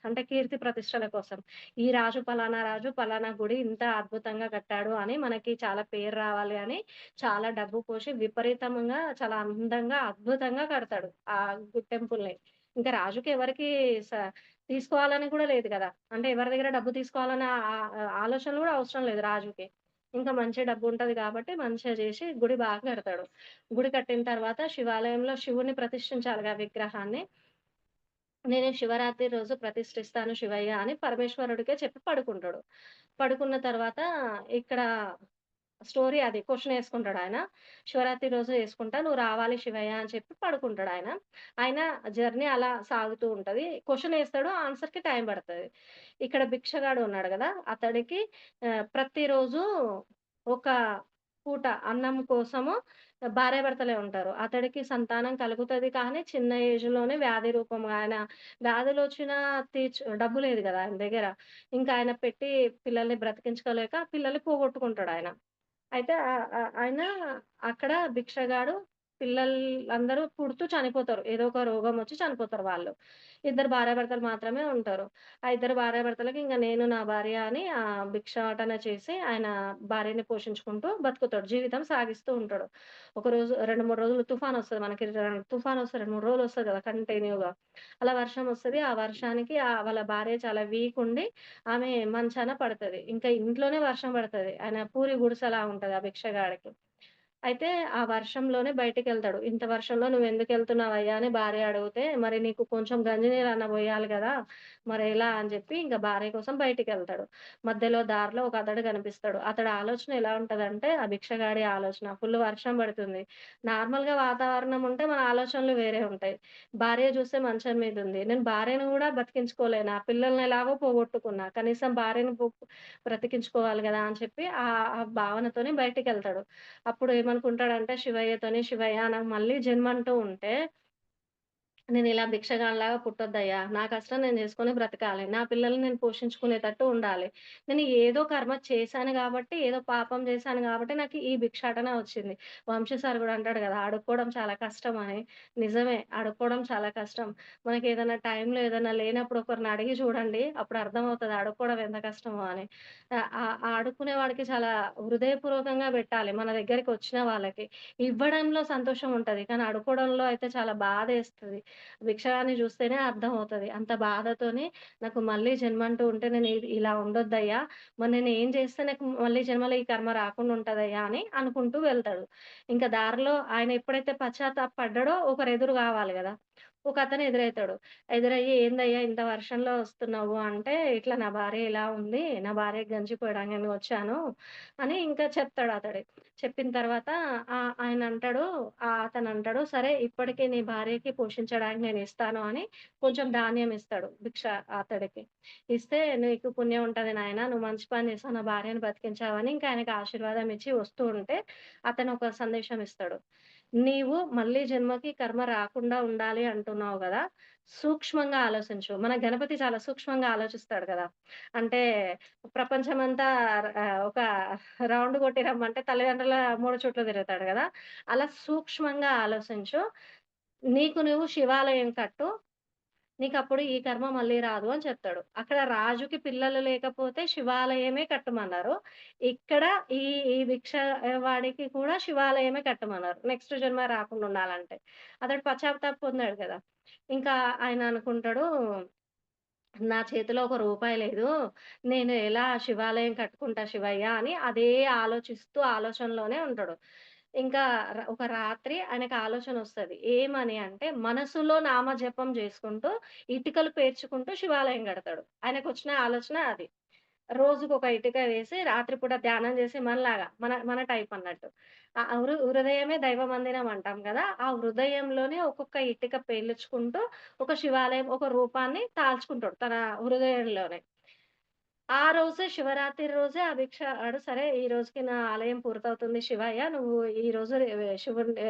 అంటే కీర్తి ప్రతిష్టల కోసం ఈ రాజు పలానా రాజు పలానా గుడి ఇంత అద్భుతంగా కట్టాడు అని మనకి చాలా పేరు రావాలి అని చాలా డబ్బు పోసి విపరీతంగా చాలా అందంగా, అద్భుతంగా కడతాడు ఆ టెంపుల్‌ని. ఇంకా రాజుకి ఎవరికీ స తీసుకోవాలని కూడా లేదు గదా! అంటే ఎవరి దగ్గర డబ్బు తీసుకోవాలన్న ఆలోచనలు గూడా అవసరం లేదు రాజుకి. ఇంకా మంచి డబ్బుంటది గాబట్టి మంచిగా జేసి గుడి బాగా కడతాడు. గుడి కట్టిన తర్వాత శివాలయంలో శివుడిని ప్రతిష్ఠించాలిగా విగ్రహాన్ని. నేను శివరాత్రి రోజు ప్రతిష్ఠిస్తాను శివయ్య అని పరమేశ్వరుడికే చెప్పి పడుకుంటాడు. పడుకున్న తర్వాత ఇక్కడ స్టోరీ అది. క్వెషనేసుకుంటాడాయన. శివరాత్రి రోజు యేసుకుంటా, నువ్వు రావాలి శివయ్య అని చెప్పి పడుకుంటాడాయన. ఆయన జర్నీ అలా సాగుతూ ఉంటది. క్వెషనేస్తాడు, ఆన్సర్‌కి టైం పడతది. ఇక్కడ భిక్షగాడు ఉన్నాడు గదా! అతడికి ప్రతిరోజు ఒక పూట అన్నం కోసము భార్యాభర్తలే ఉంటారు. అతడికి సంతానం కలుగుతది కానీ చిన్న ఏజ్‌లోనే వ్యాధి రూపంగా ఆయన వ్యాధులొచ్చినా డబ్బు లేదు గదా! ఆయన దగ్గర. ఇంకా ఆయన పెట్టి పిల్లల్ని బ్రతికించుకోలేక పిల్లల్ని పోగొట్టుకుంటాడాయన. అయితే ఆయన అక్కడ భిక్షగాడు పిల్లలందరూ పుడుతూ చనిపోతారు. ఏదో ఒక రోగమొచ్చి చనిపోతారు వాళ్ళు. ఇద్దరు భార్యాభర్తలు మాత్రమే ఉంటారు. ఆ ఇద్దరు భార్యాభర్తలకి ఇంక నేను నా భార్య అని భిక్షాటన చేసి ఆయన భార్యని పోషించుకుంటూ బతుకుతాడు. జీవితం సాగిస్తూ ఉంటాడు. ఒకరోజు 2, 3 రోజులు తుఫానొస్తది. మనకి తుఫానొస్తే 2, 3 రోజులొస్తది కదా! కంటిన్యూగా. అలా వర్షమొస్తది. ఆ వర్షానికి వాళ్ళ భార్య చాలా వీకుండి ఆమె మంచాన పడతది. ఇంకా ఇంట్లోనే వర్షం పడతది. ఆయన పూరి గుడిసెలా ఉంటది ఆ భిక్షగాడికి. అయితే ఆ వర్షంలోనే బయటికెళ్తాడు. "ఇంత వర్షంలో నువ్వెందుకెళ్తున్నావయ్యా?" అని భార్య అడిగితే, "మరి నీకు కొంచెం గంజి నీరన్నా బొయ్యాలి గదా! మరెలా?" అని జెప్పి ఇంక భార్య కోసం బయటికెళ్తాడు. మధ్యలో దారిలో ఒక అతడు కనిపిస్తాడు. అతడి ఆలోచన ఎలా ఉంటదంటే, ఆ భిక్షగాడి ఆలోచన ఫుల్లు వర్షం పడుతుంది. నార్మల్‌గా వాతావరణం ఉంటే మన ఆలోచనలు వేరే ఉంటాయి. భార్య జూస్తే మంచం మీదుంది. నేను భార్యను గూడా బతికించుకోలేనా? పిల్లల్ని ఎలాగో పోగొట్టుకున్నా. కనీసం భార్యని బ్రతికించుకోవాలి గదా! అని చెప్పి ఆ భావనతోని బయటికెళ్తాడు. అప్పుడు ఏమనుకుంటాడంటే శివయ్యతోని, "శివయ్య నాకు మళ్ళీ జన్మంటూ ఉంటే నేనిలా భిక్షగాడిలాగా పుట్టొద్దయ్యా! నా కష్టం నేను జేసుకొని బ్రతకాలి. నా పిల్లల్ని నేను పోషించుకునేటట్టు ఉండాలి. నేను ఏదో కర్మ చేశాను గాబట్టి, ఏదో పాపం జేశాను గాబట్టి నాకు ఈ భిక్షాటన వచ్చింది." వంశీ సార్ గూడా అంటాడు గదా! అడుక్కోవడం చాలా కష్టం అని. నిజమే అడుక్కోవడం చాలా కష్టం. మనకేదైనా టైంలో ఏదైనా లేనప్పుడు ఒకరిని అడిగి చూడండి. అప్పుడు అర్థమవుతది అడుక్కోవడం ఎంత కష్టమో అని. ఆ అడుక్కునే వాడికి చాలా హృదయపూర్వకంగా బెట్టాలి మన దగ్గరికొచ్చిన వాళ్ళకి. ఇవ్వడంలో సంతోషం ఉంటది. కానీ అడుక్కోవడంలో అయితే చాలా బాధేస్తది. భిక్షగాడిని చూస్తేనే అర్థమవుతది. అంత బాధతోని నాకు మళ్ళీ జన్మంటూ ఉంటే నేను ఇలా ఉండొద్దయ్యా! మరి నేనేం చేస్తే నాకు మళ్ళీ జన్మలో ఈ కర్మ రాకుండా ఉంటదయ్యా! అని అనుకుంటూ వెళ్తాడు. ఇంక దారిలో ఆయన ఎప్పుడైతే పశ్చాత్తాప పడ్డాడో ఒకరెదురు గావాలి గదా! ఒకతను ఎదురైతాడు. ఎదురయ్యి "ఏందయ్యా ఇంత వర్షంలో వస్తున్నావు" అంటే, "ఇట్లా నా భార్య ఇలా ఉంది. నా భార్యకి గంజి పోయడానికని వచ్చాను" అని ఇంకా చెప్తాడు అతడు. చెప్పిన తర్వాత ఆయనంటాడు అతనంటాడు, "సరే ఇప్పటికి నీ భార్యకి పోషించడానికి నేనిస్తాను" అని కొంచెం ధాన్యం ఇస్తాడు అతడికి. ఇస్తే "నీకు పుణ్యం ఉంటది నాయనా! నువ్వు మంచి పని చేసావు. నా భార్యని బతికించావని" ఇంకా ఆయనకి ఆశీర్వాదం ఇచ్చి వస్తూ ఉంటే అతను ఒక సందేశం ఇస్తాడు. "నీవు మళ్ళీ జన్మకి కర్మ రాకుండా ఉండాలి అంటున్నావు గదా! సూక్ష్మంగా ఆలోచించు." మన గణపతి చాలా సూక్ష్మంగా ఆలోచిస్తాడు గదా! అంటే ప్రపంచమంతా ఒక రౌండ్ కొట్టి రమ్మంటే తల్లిదండ్రుల 3 చుట్లు తిరుగుతాడు గదా! అలా సూక్ష్మంగా ఆలోచించు. నీకు నువ్వు శివాలయం కట్టు. నీకప్పుడు ఈ కర్మ మళ్ళీ రాదు అని చెప్తాడు. అక్కడ రాజుకి పిల్లలు లేకపోతే శివాలయమే కట్టమన్నారు. ఇక్కడ ఈ ఈ భిక్ష వాడికి కూడా శివాలయమే కట్టమన్నారు. నెక్స్ట్ జన్మ రాకుండా ఉండాలంటే. అతడు పశ్చాత్తాపం పొందాడు కదా! ఇంకా ఆయన అనుకుంటాడు, నా చేతిలో ఒక రూపాయి లేదు. నేను ఎలా శివాలయం కట్టుకుంటా శివయ్య అని అదే ఆలోచనలోనే ఉంటాడు. ఇంకా ఒక రాత్రి ఆయనకి ఆలోచనొస్తది. ఏమని అంటే, మనసులో నామజపం జేసుకుంటూ, ఇటుకలు పేర్చుకుంటూ శివాలయం కడతాడు. ఆయనకొచ్చిన ఆలోచన అది. రోజుకొక ఇటుక వేసి రాత్రిపూట ధ్యానం చేసి మనలాగా మన మన టైప్ అన్నట్టు. హృదయమే దైవ మందిరం అంటాం గదా! ఆ హృదయంలోనే ఒక్కొక్క ఇటుక పేల్చుకుంటూ ఒక శివాలయం, ఒక రూపాన్ని తాల్చుకుంటాడు తన హృదయంలోనే. ఆ రోజే శివరాత్రి రోజే ఆ భిక్షగాడు సరే ఈ రోజుకి నా ఆలయం పూర్తవుతుంది శివయ్య. నువ్వు ఈరోజు శివుడిని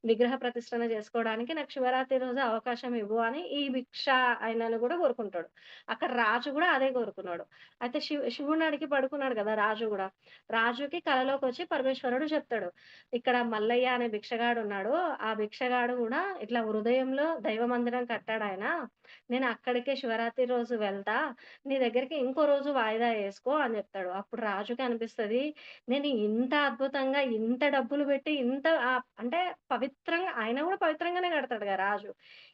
విగ్రహ ప్రతిష్ఠన చేసుకోవడానికి నాకు శివరాత్రి రోజు అవకాశం ఇవ్వు అని ఈ భిక్ష ఆయనను గూడా కోరుకుంటాడు. అక్కడ రాజు గూడా అదే కోరుకున్నాడు. అయితే శివుడిని అడిగి పడుకున్నాడు గదా! రాజు గూడా. రాజుకి కలలోకొచ్చి పరమేశ్వరుడు చెప్తాడు. ఇక్కడ మల్లయ్య అనే భిక్షగాడున్నాడు. ఆ భిక్షగాడు గూడా ఇట్లా హృదయంలో దైవ మందిరం కట్టాడాయన. నేను అక్కడికే శివరాత్రి రోజు వెళ్తా. నీ దగ్గరికి ఇంకో రోజు వాయిదా యేసుకో అని జెప్తాడు. అప్పుడు రాజుకి అనిపిస్తది, నేను ఇంత అద్భుతంగా, ఇంత డబ్బులు పెట్టి, ఇంత అంటే పవిత్రంగా ఆయన గూడా పవిత్రంగానే కడతాడుగా రాజు.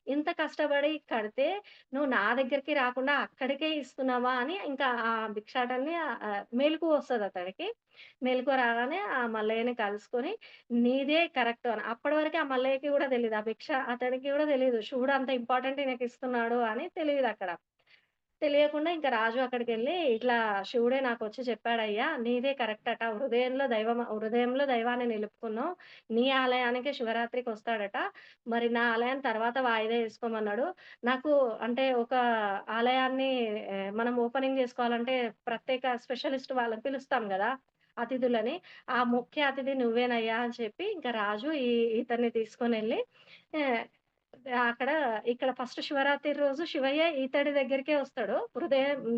ఇంత కష్టపడి కడితే, నువ్వు నా దగ్గరికి రాకుండా అక్కడికే ఇస్తున్నావా అని ఇంకా ఆ భిక్షాటనని మెలుకువ వస్తదతడికి. మెలుకువ రాగానే ఆ మల్లయ్యని కలుసుకొని, నీదే కరెక్ట్ అని. అప్పటి వరకు ఆ మల్లయ్యకి గూడా తెలీదు. ఆ భిక్ష అతడికి గూడా తెలీదు. శివుడు అంత ఇంపార్టెంట్ ఈయనకిస్తున్నాడు అని తెలీదక్కడ. తెలియకుండా ఇంక రాజు అక్కడికెళ్ళి, "ఇట్లా శివుడే నాకొచ్చి చెప్పాడయ్యా, నీదే కరెక్ట్ అట. హృదయంలో దైవాన్ని నిలుపుకున్నావు. నీ ఆలయానికే శివరాత్రికొస్తాడట. మరి నా ఆలయాన్ని తర్వాత వాయిదా ఏసుకోమన్నాడు. నాకు అంటే ఒక ఆలయాన్ని మనం ఓపెనింగ్ జేసుకోవాలంటే ప్రత్యేక స్పెషలిస్ట్ వాళ్ళని పిలుస్తాం గదా! అతిథులని. ఆ ముఖ్య అతిథి నువ్వేనయ్యా" అని చెప్పి ఇంక రాజు ఇతన్ని తీసుకొనెళ్ళి ఆహ్, అక్కడ ఇక్కడ ఫస్ట్ శివరాత్రి రోజు శివయ్య ఇతడి దగ్గరికే వస్తాడు.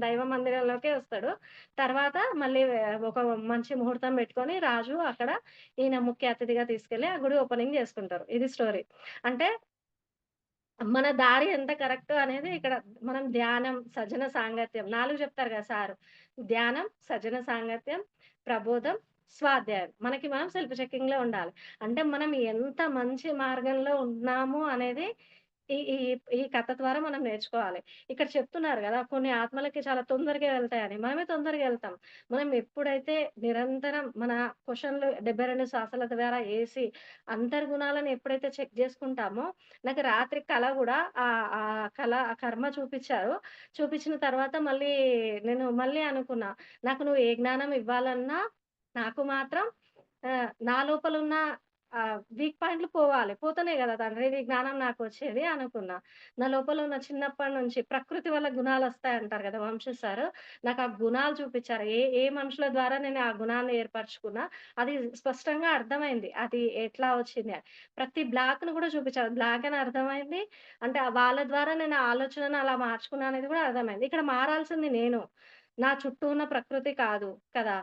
దైవ మందిరంలోకే వస్తాడు. తర్వాత మళ్ళీ ఒక మంచి ముహూర్తం పెట్టుకొని రాజు అక్కడ ఈయన ముఖ్య అతిథిగా తీసుకెళ్ళి ఆ గుడి ఓపెనింగ్ చేసుకుంటారు. ఇది స్టోరీ. అంటే మన దారి ఎంత కరెక్టు అనేది ఇక్కడ మనం ధ్యానం, సజ్జన సాంగత్యం 4 చెప్తారు కదా సారు. ధ్యానం, సజ్జన సాంగత్యం, ప్రబోధం, స్వాధ్యాయం. మనకి మనం సెల్ఫ్ చెకింగ్‌లో ఉండాలి. అంటే మనం ఎంత మంచి మార్గంలో ఉన్నాము అనేది ఈ ఈ ఈ కథ ద్వారా మనం నేర్చుకోవాలి. ఇక్కడ చెప్తున్నారు గదా! కొన్ని ఆత్మలకి చాలా తొందరగా వెళ్తాయని. మనమే తొందరగా ఎళ్తాం. మనం ఎప్పుడైతే నిరంతరం మన క్వెషన్‌లు 72 శ్వాసల ద్వారా ఏసి అంతర్గుణాలను ఎప్పుడైతే చెక్ జేసుకుంటామో నాకు రాత్రి కల గూడా ఆ కర్మ చూపిచ్చారు. చూపిచ్చిన తర్వాత నేను మళ్ళీ అనుకున్నా. నాకు నువ్వు ఏ జ్ఞానం ఇవ్వాలన్నా నాకు మాత్రం నా లోపలున్న వీక్ పాయింట్లు పోవాలి. పోతేనే గదా తండ్రి నీ జ్ఞానం నాకొచ్చేది అనుకున్నా. నా లోపల ఉన్న చిన్నప్పటి నుంచి ప్రకృతి వల్ల గుణాలొస్తాయంటారు గదా! వంశీ సారు. నాకు ఆ గుణాలు చూపిచ్చారు. ఏ ఏ మనుషుల ద్వారా నేను ఆ గుణాన్ని ఏర్పరచుకున్నా, అది స్పష్టంగా అర్థమైంది. అది ఎట్లా వచ్చింది అని. ప్రతి బ్లాక్‌ని గూడా చూపిచ్చారు. బ్లాక్ అని అర్థమైంది. అంటే వాళ్ళ ద్వారా నేను ఆ ఆలోచనను అలా మార్చుకున్నా అనేది గూడా అర్థమైంది. ఇక్కడ మారాల్సింది నేను. నా చుట్టూ ఉన్న ప్రకృతి కాదు కదా!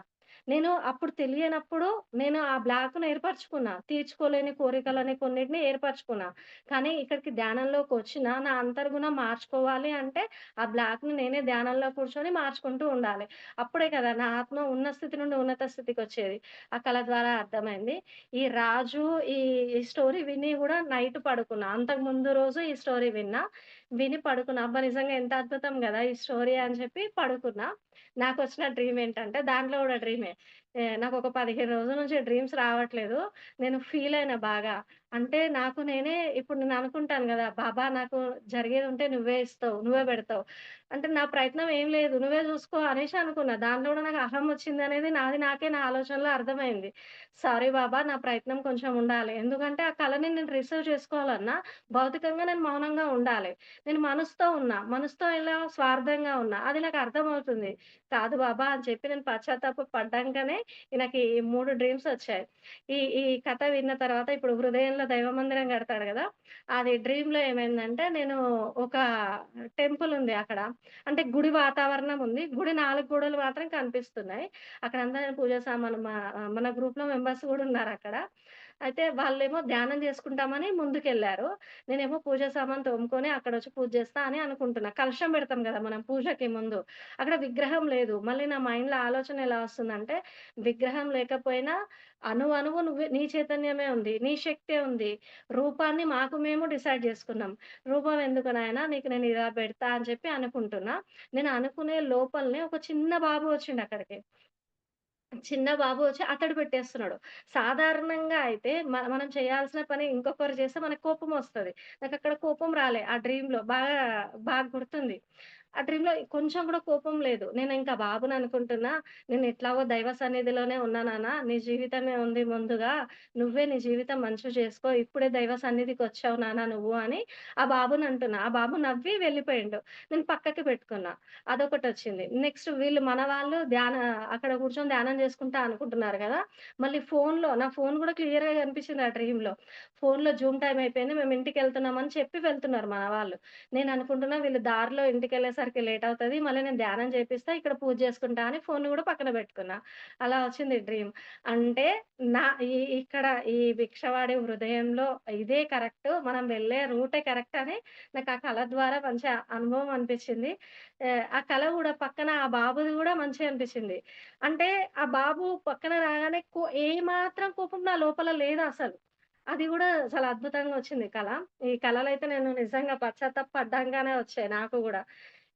నేను అప్పుడు తెలియనప్పుడు నేను ఆ బ్లాక్‌ని ఏర్పరచుకున్నా. తీర్చుకోలేని కోరికలని కొన్నిటిని ఏర్పరచుకున్నా. కానీ ఇక్కడికి ధ్యానంలోకొచ్చినా నా అంతర్గుణం మార్చుకోవాలి అంటే, ఆ బ్లాక్‌ని నేనే ధ్యానంలో కూర్చొని మార్చుకుంటూ ఉండాలి. అప్పుడే కదా నా ఆత్మ ఉన్న స్థితి నుండి ఉన్నత స్థితికొచ్చేది. ఆ కళ ద్వారా అర్థమైంది. ఈ రాజు ఈ ఈ స్టోరీ విని గూడా నైట్ పడుకున్నా. అంతకు ముందు రోజు ఈ స్టోరీ విన్నా. విని పడుకున్నా. అబ్బా! నిజంగా ఎంత అద్భుతం గదా! ఈ స్టోరీ అని చెప్పి పడుకున్నా. నాకొచ్చిన డ్రీమ్ ఏంటంటే దాంట్లో గూడా డ్రీమే. నాకొక 15 రోజుల నుంచి డ్రీమ్స్ రావట్లేదు. నేను ఫీల్ అయినా బాగా. అంటే నాకు నేనే ఇప్పుడు నేను అనుకుంటాను గదా! బాబా నాకు జరిగేదుంటే నువ్వే ఇస్తావు. నువ్వే బెడతావు. అంటే నా ప్రయత్నం ఏం లేదు. నువ్వే జూసుకో అనేసి అనుకున్నా. దాంట్లో గూడా నాకు అహం వచ్చిందనేది నాది నాకే నా ఆలోచనలో అర్థమైంది. సారీ బాబా! నా ప్రయత్నం కొంచెం ఉండాలి. ఎందుకంటే ఆ కళని నేను రిసీవ్ చేసుకోవాలన్నా భౌతికంగా నేను మౌనంగా ఉండాలి. నేను మనసుతో ఉన్నా. మనసుతో ఎలా స్వార్థంగా ఉన్నా. అది నాకు అర్థమవుతుంది. కాదు బాబా అని చెప్పి నేను పశ్చాత్తాప పడ్డంకనే నాకీ 3 డ్రీమ్స్ ఒచ్చాయి. ఈ ఈ కథ విన్న తర్వాత ఇప్పుడు హృదయంలో దైవ మందిరం కడతాడు గదా! అది డ్రీమ్‌లో ఏమైందంటే నేను ఒక టెంపుల్ ఉంది అక్కడ. అంటే గుడి వాతావరణం ఉంది. గుడి 4 గోడలు మాత్రం కనిపిస్తున్నాయి. అక్కడంతా నేను పూజా సామాను మన గ్రూప్‌లో మెంబర్స్ గూడా ఉన్నారక్కడ. అయితే వాళ్ళేమో ధ్యానం జేసుకుంటామని ముందుకెళ్లారు. నేనేమో పూజ సామాను తోముకొని అక్కడొచ్చి పూజ చేస్తా అని అనుకుంటున్నా. కలశం పెడతాం గదా! మనం పూజకి ముందు. అక్కడ విగ్రహం లేదు. మళ్ళీ నా మైండ్‌లో ఆలోచన ఎలా వస్తుందంటే, విగ్రహం లేకపోయినా అణువు నువ్వే నీ చైతన్యమే ఉంది. నీ శక్తే ఉంది. రూపాన్ని మాకు మేము డిసైడ్ జేసుకున్నాం. రూపం ఎందుకు నాయనా నీకు నేను ఇలా పెడతా అని చెప్పి అనుకుంటున్నా. నేను అనుకునే లోపలనే ఒక చిన్న బాబు వచ్చిండక్కడికి. చిన్న బాబు వచ్చి అతడు పెట్టేస్తున్నాడు. సాధారణంగా అయితే మనం చేయాల్సిన పని ఇంకొకరు చేస్తే మనకు కోపమొస్తది. నాకక్కడ కోపం రాలే ఆ డ్రీమ్‌లో. బాగా గుర్తుంది. ఆ డ్రీమ్‌లో కొంచెం కూడా కోపం లేదు. నేనింకా బాబుననుకుంటున్నా, "నేనెట్లాగో దైవ సన్నిధిలోనే ఉన్నా నాన్న. నీ జీవితమే ఉంది ముందుగా. నువ్వే నీ జీవితం మంచిగా చేసుకో. ఇప్పుడే దైవ సన్నిధికొచ్చావు నాన్న నువ్వు" అని ఆ బాబునంటున్నా. ఆ బాబు నవ్వి వెళ్ళిపోయిండు. నేను పక్కకి పెట్టుకున్నా. అదొకటొచ్చింది. నెక్స్ట్ వీళ్ళు మన వాళ్ళు అక్కడ కూర్చొని ధ్యానం చేసుకుంటా అనుకుంటున్నారు గదా! మళ్ళీ నా ఫోను గూడా క్లియర్‌గా కనిపించింది ఆ డ్రీమ్‌లో. ఫోనులో జూమ్ టైమ్ అయిపోయింది. మేము ఇంటికెళ్తున్నామని చెప్పి వెళ్తున్నారు మన వాళ్ళు. నేననుకుంటున్నా వీళ్ళు దారిలో ఇంటికెళ్ళేసరికి లేట్ అవుతది. మళ్ళీ నేను ధ్యానం చేపిస్తా, ఇక్కడ పూజ చేసుకుంటా అని ఫోన్‌ని గూడా పక్కన పెట్టుకున్నా. అలా వచ్చింది డ్రీమ్. అంటే నా ఇక్కడ ఈ భిక్షవాడి హృదయంలో ఇదే కరెక్ట్. మనం వెళ్ళే రూటే కరెక్ట్ అని నాకు ఆ కళ ద్వారా మంచి అనుభవం అనిపిచ్చింది. ఆ కళ గూడా పక్కన ఆ బాబుది గూడా మంచిగా అనిపిచ్చింది. అంటే ఆ బాబు పక్కన రాగానే ఏమాత్రం కోపం నా లోపల లేదసలు. అది గూడా చాలా అద్భుతంగా వచ్చింది కళ. ఈ కళలైతే నేను నిజంగా పశ్చాత్తాప పడ్డంగానే వచ్చాయి నాకు గూడా.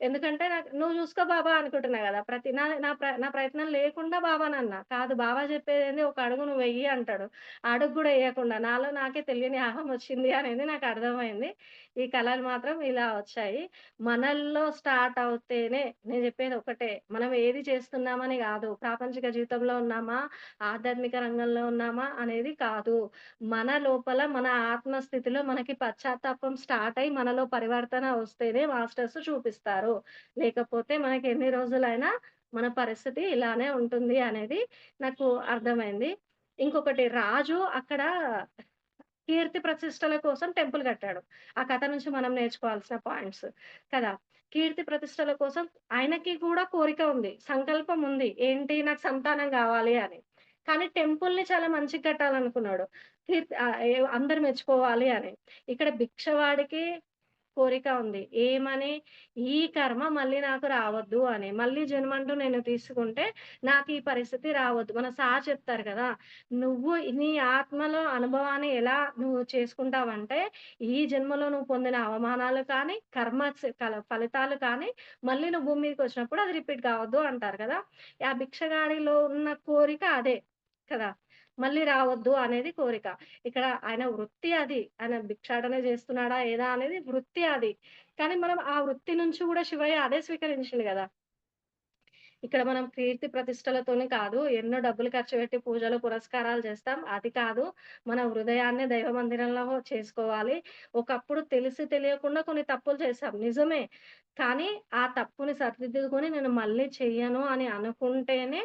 ఎందుకంటే "నువ్వు చూసుకో బాబా" అనుకుంటున్నా గదా! ప్రతి నా నా ప్ర నా ప్రయత్నం లేకుండా బాబానన్నా. కాదు బాబా చెప్పేదేంది ఒక అడుగు నువ్వెయ్యి అంటాడు. ఆ అడుగు గూడా ఎయకుండా నాలో నాకే తెలియని అహం వచ్చింది అనేది నాకు అర్థమైంది. ఈ కళలు మాత్రం ఇలా వచ్చాయి. మనల్లో స్టార్ట్ అవుతేనే నేను చెప్పేది ఒకటే. మనం ఏది చేస్తున్నామని గాదు. ప్రాపంచిక జీవితంలో ఉన్నామా? ఆధ్యాత్మిక రంగంలో ఉన్నామా? అనేది కాదు. మన లోపల మన ఆత్మ స్థితిలో మనకి పశ్చాత్తాపం స్టార్ట్ అయ్యి మనలో పరివర్తన వస్తేనే మాస్టర్స్ చూపిస్తారు. లేకపోతే మనకి ఎన్ని రోజులైనా మన పరిస్థితి ఇలానే ఉంటుంది అనేది నాకు అర్థమైంది. ఇంకొకటి రాజు అక్కడ కీర్తి ప్రతిష్టల కోసం టెంపుల్ కట్టాడు. ఆ కథ నుంచి మనం నేర్చుకోవాల్సిన పాయింట్స్ కదా! కీర్తి ప్రతిష్టల కోసం ఆయనకి కూడా కోరిక ఉంది. సంకల్పం ఉంది. ఏంటి నాకు సంతానం గావాలి అని. కానీ టెంపుల్‌ని చాలా మంచిగా కట్టాలనుకున్నాడు. అందరూ మెచ్చుకోవాలి అని. ఇక్కడ భిక్షవాడికి కోరిక ఉంది. ఏమని? ఈ కర్మ మళ్ళీ నాకు రావద్దు అని. మళ్ళీ జన్మంటూ నేను తీసుకుంటే నాకీ పరిస్థితి రావద్దు. మన సార్ చెప్తారు కదా! నువ్వు నీ ఆత్మలో అనుభవాన్ని ఎలా నువ్వు చేసుకుంటావంటే, ఈ జన్మలో నువ్వు పొందిన అవమానాలు కానీ, ఫలితాలు కానీ, మళ్ళీ నువ్వు భూమి మీదకొచ్చినప్పుడు అది రిపీట్ కావద్దు అంటారు కదా! ఆ భిక్షగాడిలో ఉన్న కోరిక అదే కదా! మళ్ళీ రావద్దు అనేది కోరిక. ఇక్కడ ఆయన వృత్తి అది. ఆయన భిక్షాటన చేస్తున్నాడా ఏదా అనేది వృత్తి అది. కానీ మనం ఆ వృత్తి నుంచి గూడా శివయ్య అదే స్వీకరించిండు గదా! ఇక్కడ మనం కీర్తి ప్రతిష్టలతోని కాదు, ఎన్నో డబ్బులు ఖర్చు పెట్టి పూజలు, పురస్కారాలు చేస్తాం. అది కాదు. మన హృదయాన్నే దైవ మందిరంలో చేసుకోవాలి. ఒకప్పుడు తెలిసి తెలియకుండా కొన్ని తప్పులు చేశాం. నిజమే. కానీ ఆ తప్పుని సరిదిద్దుకొని నేను మళ్ళీ చెయ్యను అని అనుకుంటేనే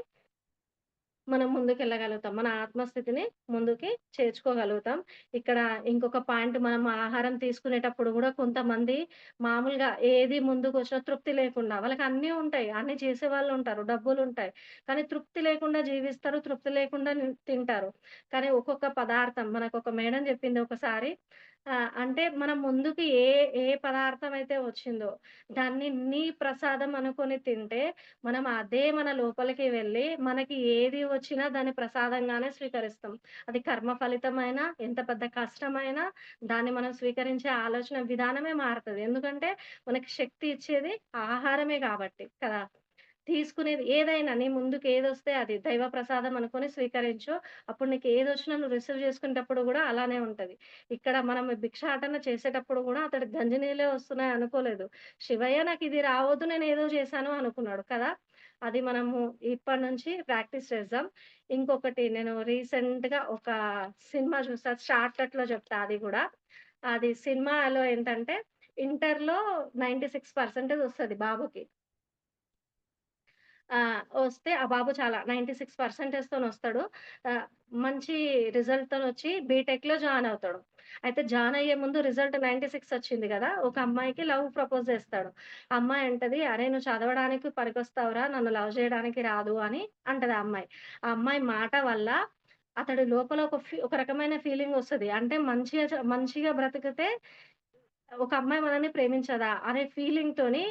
మనం ముందుకెళ్ళగలుగుతాం. మన ఆత్మస్థితిని ముందుకి చేర్చుకోగలుగుతాం. ఇక్కడ ఇంకొక పాయింట్ మనం ఆహారం తీసుకునేటప్పుడు గూడా కొంతమంది మామూలుగా ఏది ముందుకొచ్చినా తృప్తి లేకుండా వాళ్ళకి అన్నీ ఉంటాయి. అన్నీ చేసేవాళ్ళుంటారు. డబ్బులుంటాయి. కానీ తృప్తి లేకుండా జీవిస్తారు. తృప్తి లేకుండా తింటారు. కానీ ఒక్కొక్క పదార్థం మనకొక మేడం జెప్పింది ఒకసారి అంటే మనం ముందుకి ఏ పదార్థం అయితే వచ్చిందో దాన్ని నీ ప్రసాదం అనుకోని తింటే మనం అదే మన లోపలికి వెళ్ళి, మనకి ఏది వచ్చినా దాన్ని ప్రసాదంగానే స్వీకరిస్తాం. అది కర్మ ఫలితమైనా, ఎంత పెద్ద కష్టమైనా దాన్ని మనం స్వీకరించే ఆలోచన విధానమే మారతది. ఎందుకంటే, మనకి శక్తి ఇచ్చేది ఆహారమే గాబట్టి కదా! తీసుకునేది ఏదైనా నీ ముందుకు ఏదొస్తే అది దైవ ప్రసాదం అనుకోని స్వీకరించు. అప్పుడు నీకు ఏదొచ్చినా నువ్వు రిసీవ్ చేసుకునేటప్పుడు గూడా అలానే ఉంటది. ఇక్కడ మనం భిక్షాటన చేసేటప్పుడు గూడా అతడికి గంజి నీళ్ళే వస్తున్నాయి అనుకోలేదు. శివయ్య నాకిది రావద్దు నేనేదో చేశాను అనుకున్నాడు కదా! అది మనము ఇప్పటి నుంచి ప్రాక్టీస్ చేద్దాం. ఇంకొకటి నేను రీసెంట్‌గా ఒక సినిమా చూసా. షార్ట్ కట్‌లో చెప్తా అది గూడా. అది సినిమాలో ఏంటంటే ఇంటర్‌లో 96% వస్తది బాబుకి. ఆ! వస్తే ఆ బాబు చాలా 96% తోనొస్తాడు. ఆహ్, మంచి రిజల్ట్‌తోనొచ్చి బీటెక్‌లో జాయిన్ అవుతాడు. అయితే జాయిన్ అయ్యే ముందు రిజల్ట్ 96 వచ్చింది గదా! ఒక అమ్మాయికి లవ్ ప్రపోజ్ చేస్తాడు. ఆ అమ్మాయి అంటది, "అరేయ్! నువ్వు చదవడానికి పనికొస్తావురా! నన్ను లవ్ చేయడానికి రాదు" అని అంటది ఆ అమ్మాయి. ఆ అమ్మాయి మాట వల్ల అతడి లోపల ఒక రకమైన ఫీలింగొస్తది. అంటే మంచిగా బ్రతికితే ఒక అమ్మాయి మనల్ని ప్రేమించదా? అనే ఫీలింగ్‌తోని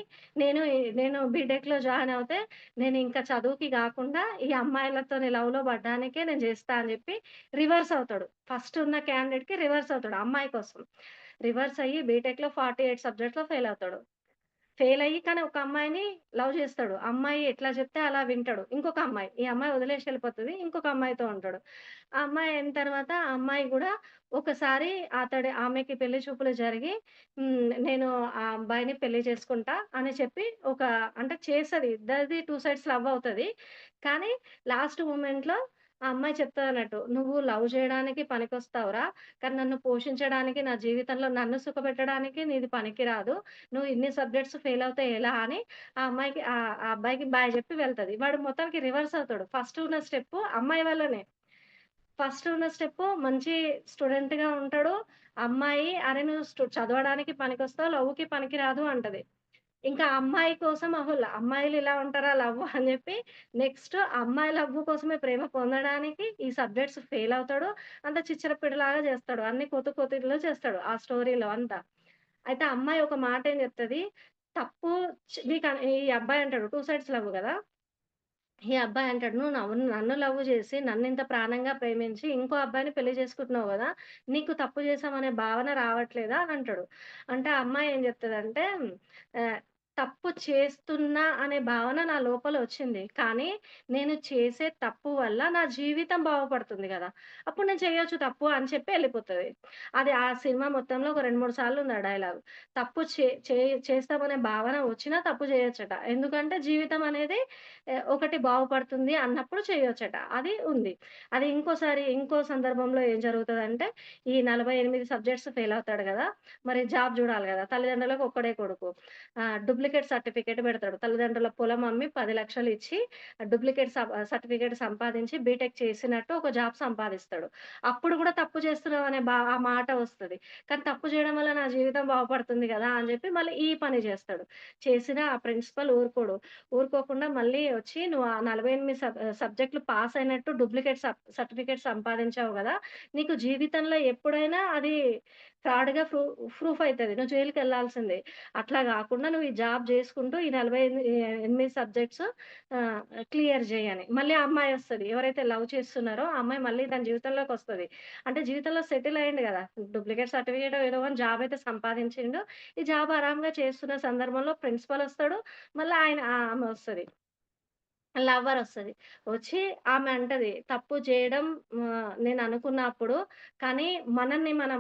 నేను బీటెక్‌లో జాయిన్ అవుతే, నేనింక చదువుకి గాకుండా ఈ అమ్మాయిలతోని లవ్‌లో పడ్డానికే నేను జేస్తా అని జెప్పి రివర్స్ అవుతాడు. ఫస్ట్ ఉన్న క్యాండిడేట్‌కి రివర్స్ అవుతాడు అమ్మాయి కోసం. రివర్స్ అయ్యి బీటెక్‌లో 48 సబ్జెక్ట్స్‌లో ఫెయిల్ అవుతాడు. ఫెయిలయ్యి కానీ ఒక అమ్మాయిని లవ్ జేస్తాడు. అమ్మాయి ఎట్లా చెప్తే అలా వింటాడు. ఇంకొక అమ్మాయి. ఈ అమ్మాయి వదిలేసి ఎళ్ళిపోతది. ఇంకొక అమ్మాయితో ఉంటాడు. ఆ అమ్మాయి అయిన తర్వాత ఆ అమ్మాయి గూడా ఒకసారి ఆమెకి పెళ్లి చూపులు జరిగి నేను ఆ అబ్బాయిని పెళ్లి చేసుకుంటా అని చెప్పి అంటే చేస్తది. ఇద్దరిది 2 సైడ్స్ లవ్ అవుతది. కానీ లాస్ట్ మొమెంట్‌లో ఆ అమ్మాయి చెప్తదన్నట్టు, "నువ్వు లవ్ జేయడానికి పనికొస్తావురా! కానీ నన్ను పోషించడానికి నా జీవితంలో నన్ను సుఖపెట్టడానికి నీది పనికిరాదు. నువ్వు ఇన్ని సబ్జెక్ట్స్ ఫెయిల్ అవుతే ఎలా అని ఆ అబ్బాయికి బాయ్ జెప్పి వెళ్తది. వాడు మొత్తానికి రివర్స్ అవుతాడు. ఫస్ట్ ఉన్న స్టెప్పు అమ్మాయి వల్లనే. ఫస్ట్ ఉన్న స్టెప్పు మంచి స్టూడెంట్‌గా ఉంటాడు. అమ్మాయి "అరె! నువ్వు చదవడానికి పనికొస్తావు, లవ్‌కి పనికిరాదు" అంటది. ఇంకా అమ్మాయి కోసం అమ్మాయిలు ఇలా ఉంటారా లవ్ అని జెప్పి నెక్స్ట్ అమ్మాయి లవ్ కోసమే ప్రేమ పొందడానికి ఈ సబ్జెక్ట్స్ ఫెయిల్ అవుతాడు. అంతా చిచ్చరపిడులాగా జేస్తాడు. అన్ని కోతుల్లో చేస్తాడు ఆ స్టోరీలో అంతా. అయితే ఆ అమ్మాయి ఒక మాట ఏం జెప్తది, తప్పు ఈ అబ్బాయి అంటాడు 2 సైడ్స్ లవ్ గదా! ఈ అబ్బాయి అంటాడు, "నువ్వు నన్ను లవ్ జేసి, నన్నింత ప్రాణంగా ప్రేమించి, ఇంకో అబ్బాయిని పెళ్లి చేసుకుంటున్నావు గదా! నీకు తప్పు చేశామనే భావన రావట్లేదా?" అని అంటాడు. అంటే ఆ అమ్మాయి ఏం జెప్తదంటే ఆహ్, తప్పు చేస్తున్నా అనే భావన నా లోపల ఒచ్చింది. కానీ నేను చేసే తప్పు వల్ల నా జీవితం బాగుపడుతుంది గదా! అప్పుడు నేను చేయొచ్చు తప్పు అని చెప్పి ఎళ్ళిపోతది. అది ఆ సినిమా మొత్తంలో ఒక 2, 3 సార్లు ఉంది ఆ డైలాగు. తప్పు చే చే చేస్తామనే భావన ఒచ్చినా తప్పు జేయొచ్చట. ఎందుకంటే జీవితం అనేది ఒకటి బాగుపడుతుంది అన్నప్పుడు చేయొచ్చట. అది ఉంది. అది ఇంకో సందర్భంలో ఏం జరుగుతదంటే, ఈ 48 సబ్జెక్ట్స్ ఫెయిల్ అవుతాడు గదా! మరి జాబ్ జూడాలి గదా! తల్లిదండ్రులకు ఒక్కడే కొడుకు. డూప్లికేట్ సర్టిఫికేట్ పెడతాడు. తల్లిదండ్రుల పొలం అమ్మి 10,00,000 ఇచ్చి డూప్లికేట్ సర్టిఫికేట్ సంపాదించి బీటెక్ చేసినట్టు ఒక జాబ్ సంపాదిస్తాడు. అప్పుడు గూడా తప్పు చేస్తున్నావు అనే ఆ మాట వస్తది. కానీ తప్పు చేయడం వల్ల నా జీవితం బాగుపడుతుంది గదా! అని జెప్పి మళ్ళీ ఈ పని జేస్తాడు. చేసినా ఆ ప్రిన్సిపల్ ఊరుకోడు. ఊరుకోకుండా మళ్ళీ వచ్చి "నువ్వు ఆ 48 సబ్జెక్ట్‌లు పాస్ అయినట్టు డూప్లికేట్ సర్టిఫికేట్ సంపాదించావు గదా! నీకు జీవితంలో ఎప్పుడైనా అది ఫ్రాడ్‌గా ప్రూఫ్ అయితది. నువ్వు జైలుకెళ్ళాల్సిందే. అట్లా గాకుండా నువ్వు ఈ జాబ్ జేసుకుంటూ ఈ 48 సబ్జెక్ట్స్ ఆహ్, క్లియర్ జెయి" అని. మళ్ళీ ఆ అమ్మాయొస్తది. ఎవరైతే లవ్ చేస్తున్నారో ఆ అమ్మాయి మళ్ళీ తన జీవితంలోకొస్తది. అంటే జీవితంలో సెటిల్ అయ్యిండు గదా! డూప్లికేట్ సర్టిఫికేటో ఏదో గాని జాబ్ అయితే సంపాదించిండు. ఈ జాబ్ ఆరాంగా చేస్తున్న సందర్భంలో ప్రిన్సిపల్ ఒస్తాడు. మళ్ళా ఆమె ఒస్తది. లవ్వరొస్తది. వచ్చి ఆమె అంటది, "తప్పు చేయడం నేననుకున్నప్పుడు కానీ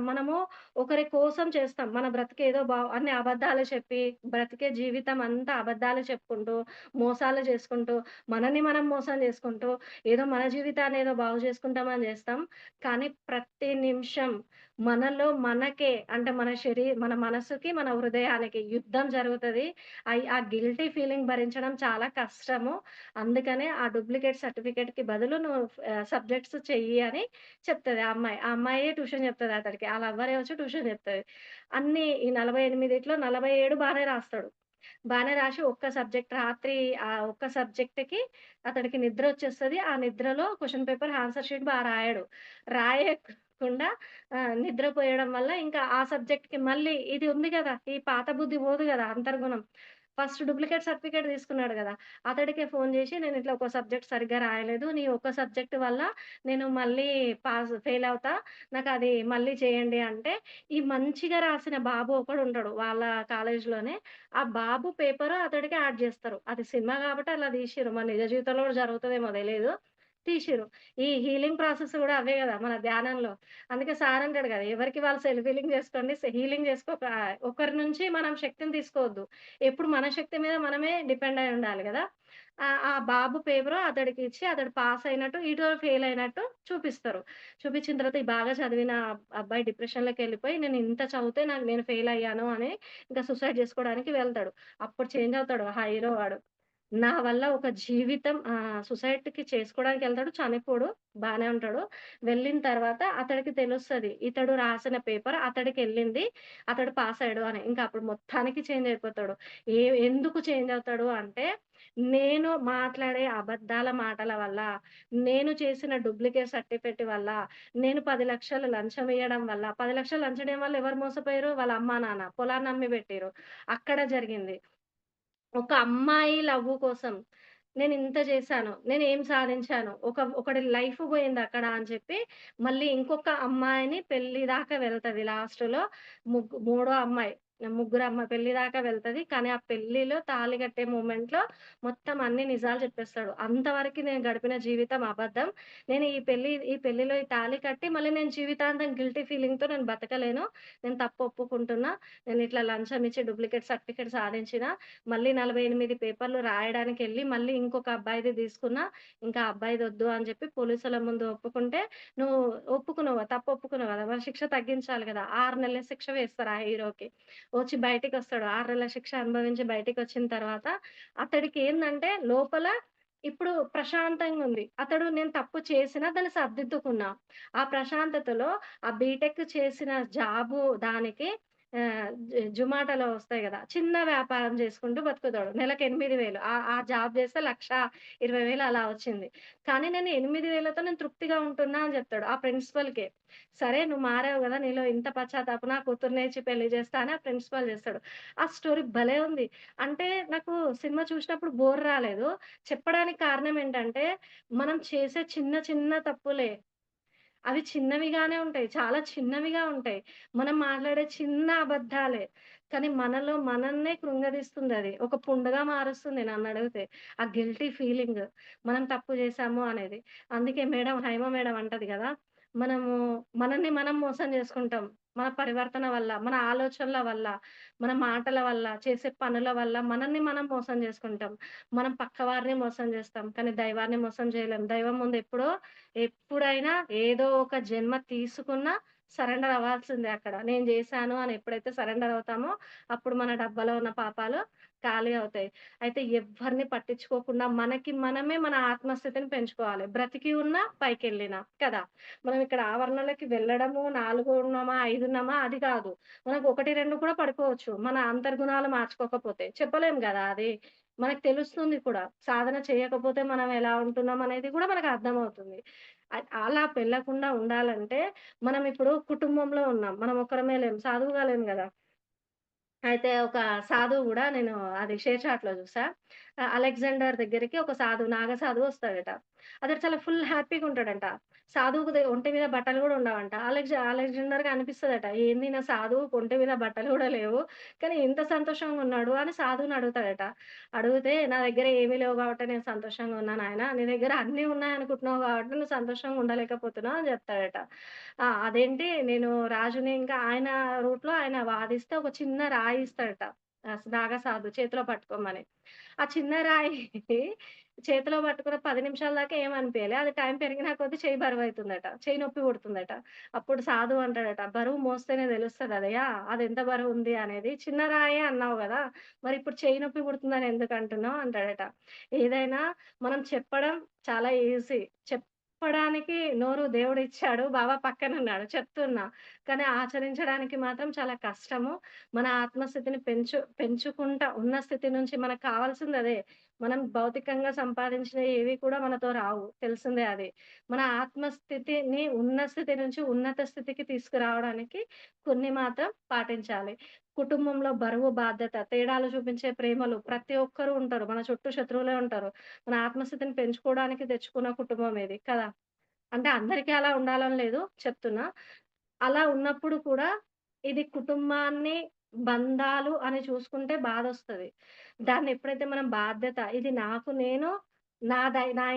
మనము ఒకరి కోసం చేస్తాం. మన బ్రతికేదో అన్ని అబద్ధాలు చెప్పి, బ్రతికే జీవితం అంతా అబద్ధాలు చెప్పుకుంటూ, మోసాలు చేసుకుంటూ, మనల్ని మనం మోసం చేసుకుంటూ, ఏదో మన జీవితాన్ని ఏదో బాగు చేసుకుంటామని చేస్తాం. కానీ ప్రతి నిమిషం మనలో మనకే అంటే మన మనసుకి, మన హృదయానికి యుద్ధం జరుగుతది. ఆ గిల్టీ ఫీలింగ్ భరించడం చాలా కష్టము. అందుకనే ఆ డూప్లికేట్ సర్టిఫికేట్‌కి బదులు నువ్వు సబ్జెక్ట్స్ చెయ్యి అని చెప్తది ఆ అమ్మాయి. ఆ అమ్మాయే ట్యూషన్ చెప్తది అతడికి. ఆళ్ళ అవ్వనే వచ్చి ట్యూషన్ చెప్తది. అన్నీ ఈ 48 47 బానే రాస్తాడు. బానే రాసి ఒక్క సబ్జెక్ట్ రాత్రి ఆ ఒక్క సబ్జెక్ట్‌కి అతడికి నిద్రొచ్చేస్తది. ఆ నిద్రలో క్వెషన్ పేపర్ ఆన్సర్ షీట్ రాయడు. రాయకుండా నిద్రపోయడం వల్ల ఇంకా ఆ సబ్జెక్ట్‌కి మళ్ళీ ఇది ఉంది గదా! ఈ పాత బుద్ధి పోదు గదా! అంతర్గుణం. ఫస్ట్ డూప్లికేట్ సర్టిఫికేట్ తీసుకున్నాడు గదా! అతడికే ఫోను జేసి నేనిట్లా ఒక సబ్జెక్ట్ సరిగ్గా రాయలేదు. నీ ఒక్క సబ్జెక్ట్ వల్ల నేను మళ్ళీ ఫెయిల్ అవుతా. నాకది మళ్ళీ చేయండి అంటే, ఈ మంచిగా రాసిన బాబు ఒకడుంటడు వాళ్ళ కాలేజీలోనే. ఆ బాబు పేపరు అతడికి యాడ్ జేస్తరు. అది సినిమా గాబట్టి అలా తీశిర్రు. మరి నిజ జీవితంలో గూడా జరుగుతదేమో తెలీదు. తీశిర్రు. ఈ హీలింగ్ ప్రాసెస్ గూడా అవే గదా! మన ధ్యానంలో. అందుకే సార్ అంటాడు గదా! ఎవరికి వాళ్ళు సెల్ఫ్ హీలింగ్ జేసుకోండి. హీలింగ్ చేసుకోక ఒకరి నుంచి మనం శక్తిని తీసుకోవద్దు. ఎప్పుడు మన శక్తి మీద మనమే డిపెండ్ అయి ఉండాలి గదా! ఆ బాబు పేపరు అతడికి ఇచ్చి అతడు పాస్ అయినట్టు, ఇటు ఫెయిల్ అయినట్టు చూపిస్తరు. చూపించిన తర్వాత ఈ బాగా చదివిన అబ్బాయి డిప్రెషన్‌లోకెళ్ళిపోయి నేను ఇంత చదివితే నేను ఫెయిల్ అయ్యాను అని ఇంకా సూసైడ్ జేసుకోవడానికి వెళ్తాడు. అప్పుడు చేంజ్ అవుతాడు ఆ హీరో వాడు. నా వల్ల ఒక జీవితం సొసైటీకి చేసుకోవడానికెళ్తాడు. చనిపోడు. బానే ఉంటాడు. వెళ్ళిన తర్వాత అతడికి తెలుస్తది. ఇతడు రాసిన పేపర్ అతడికెళ్ళింది. అతడు పాస్ అయ్యాడు అని. ఇంకా అప్పుడు మొత్తానికి చేంజ్ అయిపోతాడు. ఎందుకు చేంజ్ అవుతాడు అంటే, నేను మాట్లాడే అబద్దాల మాటల వల్ల, నేను చేసిన డూప్లికేట్ సర్టిఫికేట్ వల్ల, నేను 10,00,000 లంచం ఇయ్యడం వల్ల 10,00,000 లంచం ఇయ్యడం వల్ల ఎవరు మోసపోయారు? వాళ్ళ అమ్మా, నాన్న. పొలాన్ని అమ్మి పెట్టిర్రు. అక్కడ జరిగింది. ఒక అమ్మాయి లవ్వు కోసం నేనింత చేశాను. నేనేం సాధించాను. ఒకడి లైఫ్ పోయిందక్కడ అని చెప్పి, మళ్ళీ ఇంకొక అమ్మాయిని పెళ్లి దాకా వెళ్తది లాస్ట్‌లో. మూడో అమ్మాయి. పెళ్లి దాకా వెళ్తది. కానీ ఆ పెళ్లిలో తాళి కట్టే మూమెంట్‌లో మొత్తం అన్ని నిజాలు చెప్పేస్తాడు. అంతవరకి నేను గడిపిన జీవితం అబద్ధం. నేను ఈ పెళ్లిలో ఈ తాళి కట్టి మళ్ళీ నేను జీవితాంతం గిల్టీ ఫీలింగ్‌తో నేను బతకలేను. నేను తప్పు ఒప్పుకుంటున్నా. నేనిట్లా లంచం ఇచ్చి డూప్లికేట్ సర్టిఫికేట్ సాధించిన. మళ్ళీ 48 పేపర్‌లు రాయడానికెళ్ళి, మళ్ళీ ఇంకొక అబ్బాయిది తీసుకున్నా. ఇంకా ఆ అబ్బాయిదొద్దు అని చెప్పి పోలీసుల ముందు ఒప్పుకుంటే, "నువ్వు ఒప్పుకున్నావు కదా! తప్పు ఒప్పుకున్నావు కదా! మరి శిక్ష తగ్గించాలి కదా!" 6 నెలల శిక్ష వేస్తారు ఆ హీరోకి. వచ్చి బయటికొస్తాడు. 6 నెలల శిక్ష అనుభవించి బయటికొచ్చిన తర్వాత, అతడికేందంటే లోపల ఇప్పుడు ప్రశాంతంగుంది. అతడు నేను తప్పు చేసినా దాన్ని సరిదిద్దుకున్నా. ఆ ప్రశాంతతలో ఆ బీటెక్ చేసిన జాబు దానికి జొమాటోలో వస్తాయి గదా! చిన్న వ్యాపారం చేసుకుంటూ బతుకుతాడు. నెలకు 8,000 ఆ జాబ్ చేస్తే 1,20,000 అలా వచ్చింది. కానీ నేను 8,000తో నేను తృప్తిగా ఉంటున్నా అని జెప్తాడు. ఆ ప్రిన్సిపల్‌కే. సరే నువ్వు మారావు గదా! నీలో ఇంత పశ్చాత్తాపం నా కూతుర్నిచ్చి పెళ్లి చేస్తా అని ఆ ప్రిన్సిపల్ చేస్తాడు. ఆ స్టోరీ భలే ఉంది. అంటే నాకు సినిమా చూసినప్పుడు బోర్ రాలేదు. చెప్పడానికి కారణం ఏంటంటే, మనం చేసే చిన్న చిన్న తప్పులే అవి చిన్నవిగానే ఉంటాయి. చాలా చిన్నవిగా ఉంటాయి. మనం మాట్లాడే చిన్న అబద్ధాలే. కానీ మనలో మనల్నే కృంగదీస్తుందది. ఒక పుండుగా మారుస్తుంది నన్నడిగితే. ఆ గిల్టీ ఫీలింగ్. మనం తప్పు చేశాము అనేది. అందుకే హైమ మేడం అంటది గదా! మనము మనల్ని మనం మోసం జేసుకుంటాం. మన పరివర్తన వల్ల, మన ఆలోచనల వల్ల, మన మాటల వల్ల, చేసే పనుల వల్ల మనల్ని మనం మోసం జేసుకుంటాం. మనం పక్కవారిని మోసం జేస్తాం. కానీ దైవాన్ని మోసం జేయలేం. దైవం ముందు ఎప్పుడైనా ఏదో ఒక జన్మ తీసుకున్నా సరెండర్ అవ్వాల్సిందే అక్కడ. నేను జేశాను అని ఎప్పుడైతే సరెండర్ అవుతామో, అప్పుడు మన డబ్బాలో ఉన్న పాపాలు ఖాళీ అవుతాయి. అయితే ఎవ్వరిని పట్టించుకోకుండా మనకి మనమే మన ఆత్మస్థితిని పెంచుకోవాలి. బ్రతికి ఉన్నా, పైకెళ్ళినా కదా! మనం ఇక్కడ ఆవరణలోకి వెళ్ళడము, 4 ఉన్నామా, 5 ఉన్నామా అది కాదు. మనకు 1, 2 కూడా పడిపోవచ్చు. మన అంతర్గుణాలు మార్చుకోకపోతే. చెప్పలేం గదా! అది. మనకు తెలుస్తుంది కూడా. సాధన చేయకపోతే మనం ఎలా ఉంటున్నాం అనేది కూడా మనకు అర్థమవుతుంది. అలా వెళ్ళకుండా ఉండాలంటే మనం ఇప్పుడు కుటుంబంలో ఉన్నాం. మనం ఒక్కరమే లేము. సాధువుగా లేము గదా! అయితే ఒక సాధువు గూడా నేను అది షేర్ చాట్‌లో జూసా. అలెగ్జాండర్ దగ్గరికి ఒక సాధువు, నాగ సాధువు వస్తాడట. అతడు చాలా ఫుల్ హ్యాపీగుంటాడంట. సాధువుకు ఒంటి మీద బట్టలు గూడా ఉండవంట. అలెగ్జాండర్‌కి అనిపిస్తదట. ఏంది ఈయన సాధువుకు ఒంటి మీద బట్టలు గూడా లేవు. కానీ ఇంత సంతోషంగా ఉన్నాడు అని సాధువుని అడుగుతాడట. అడిగితే నా దగ్గర ఏమీ లేవు గాబట్టే నేను సంతోషంగా ఉన్నా నాయన. నీ దగ్గర అన్నీ ఉన్నాయనుకుంటున్నావు గాబట్టి నువ్వు సంతోషంగా ఉండలేకపోతున్నావు అని జెప్తాడట. అదేంటి నేను రాజుని ఇంకా ఆయన రూట్‌లో ఆయన వాదిస్తే ఒక చిన్న రాయి ఇస్తాడట. బాగా సాదు చేతిలో పట్టుకోమని. ఆ చిన్న రాయి చేతిలో పట్టుకున్న 10 నిమిషాల దాకా ఏమనిపియలే. అది టైం పెరిగిన కొద్దీ చెయ్యి బరువైతుందట. చెయ్యి నొప్పి పుడుతుందట. అప్పుడు సాధువు అంటాడట, "బరువు మోస్తేనే తెలుస్తదదయ్యా! అదెంత బరువుంది అనేది. చిన్న రాయే అన్నావు గదా! మరిప్పుడు చెయ్యి నొప్పి పుడుతుందని ఎందుకంటున్నావు?" అంటాడట. ఏదైనా మనం చెప్పడం చాలా ఈజీ. చెప్పడానికి నోరు దేవుడిచ్చాడు. బాబా పక్కనున్నాడు చెప్తున్నా. కానీ ఆచరించడానికి మాత్రం చాలా కష్టము. మన ఆత్మస్థితిని పెంచుకుంటా ఉన్న స్థితి నుంచి మనకు కావాల్సిందదే. మనం భౌతికంగా సంపాదించినయి ఏవి కూడా మనతో రావు. తెలిసిందే అది. మన ఆత్మస్థితిని ఉన్న స్థితి నుంచి ఉన్నత స్థితికి తీసుకురావడానికి కొన్ని మాత్రం పాటించాలి. కుటుంబంలో బరువు, బాధ్యత, తేడాలు చూపించే ప్రేమలు ప్రతి ఒక్కరు ఉంటారు. మన చుట్టూ శత్రువులే ఉంటారు. మన ఆత్మస్థితిని పెంచుకోవడానికి తెచ్చుకున్న కుటుంబం ఇది కదా! అంటే అందరికీ అలా ఉండాలని లేదు చెప్తున్నా. అలా ఉన్నప్పుడు కూడా ఇది కుటుంబాన్ని, బంధాలు అని చూసుకుంటే బాధొస్తది. దాన్నెప్పుడైతే మనం బాధ్యత ఇది నాకు నేను నా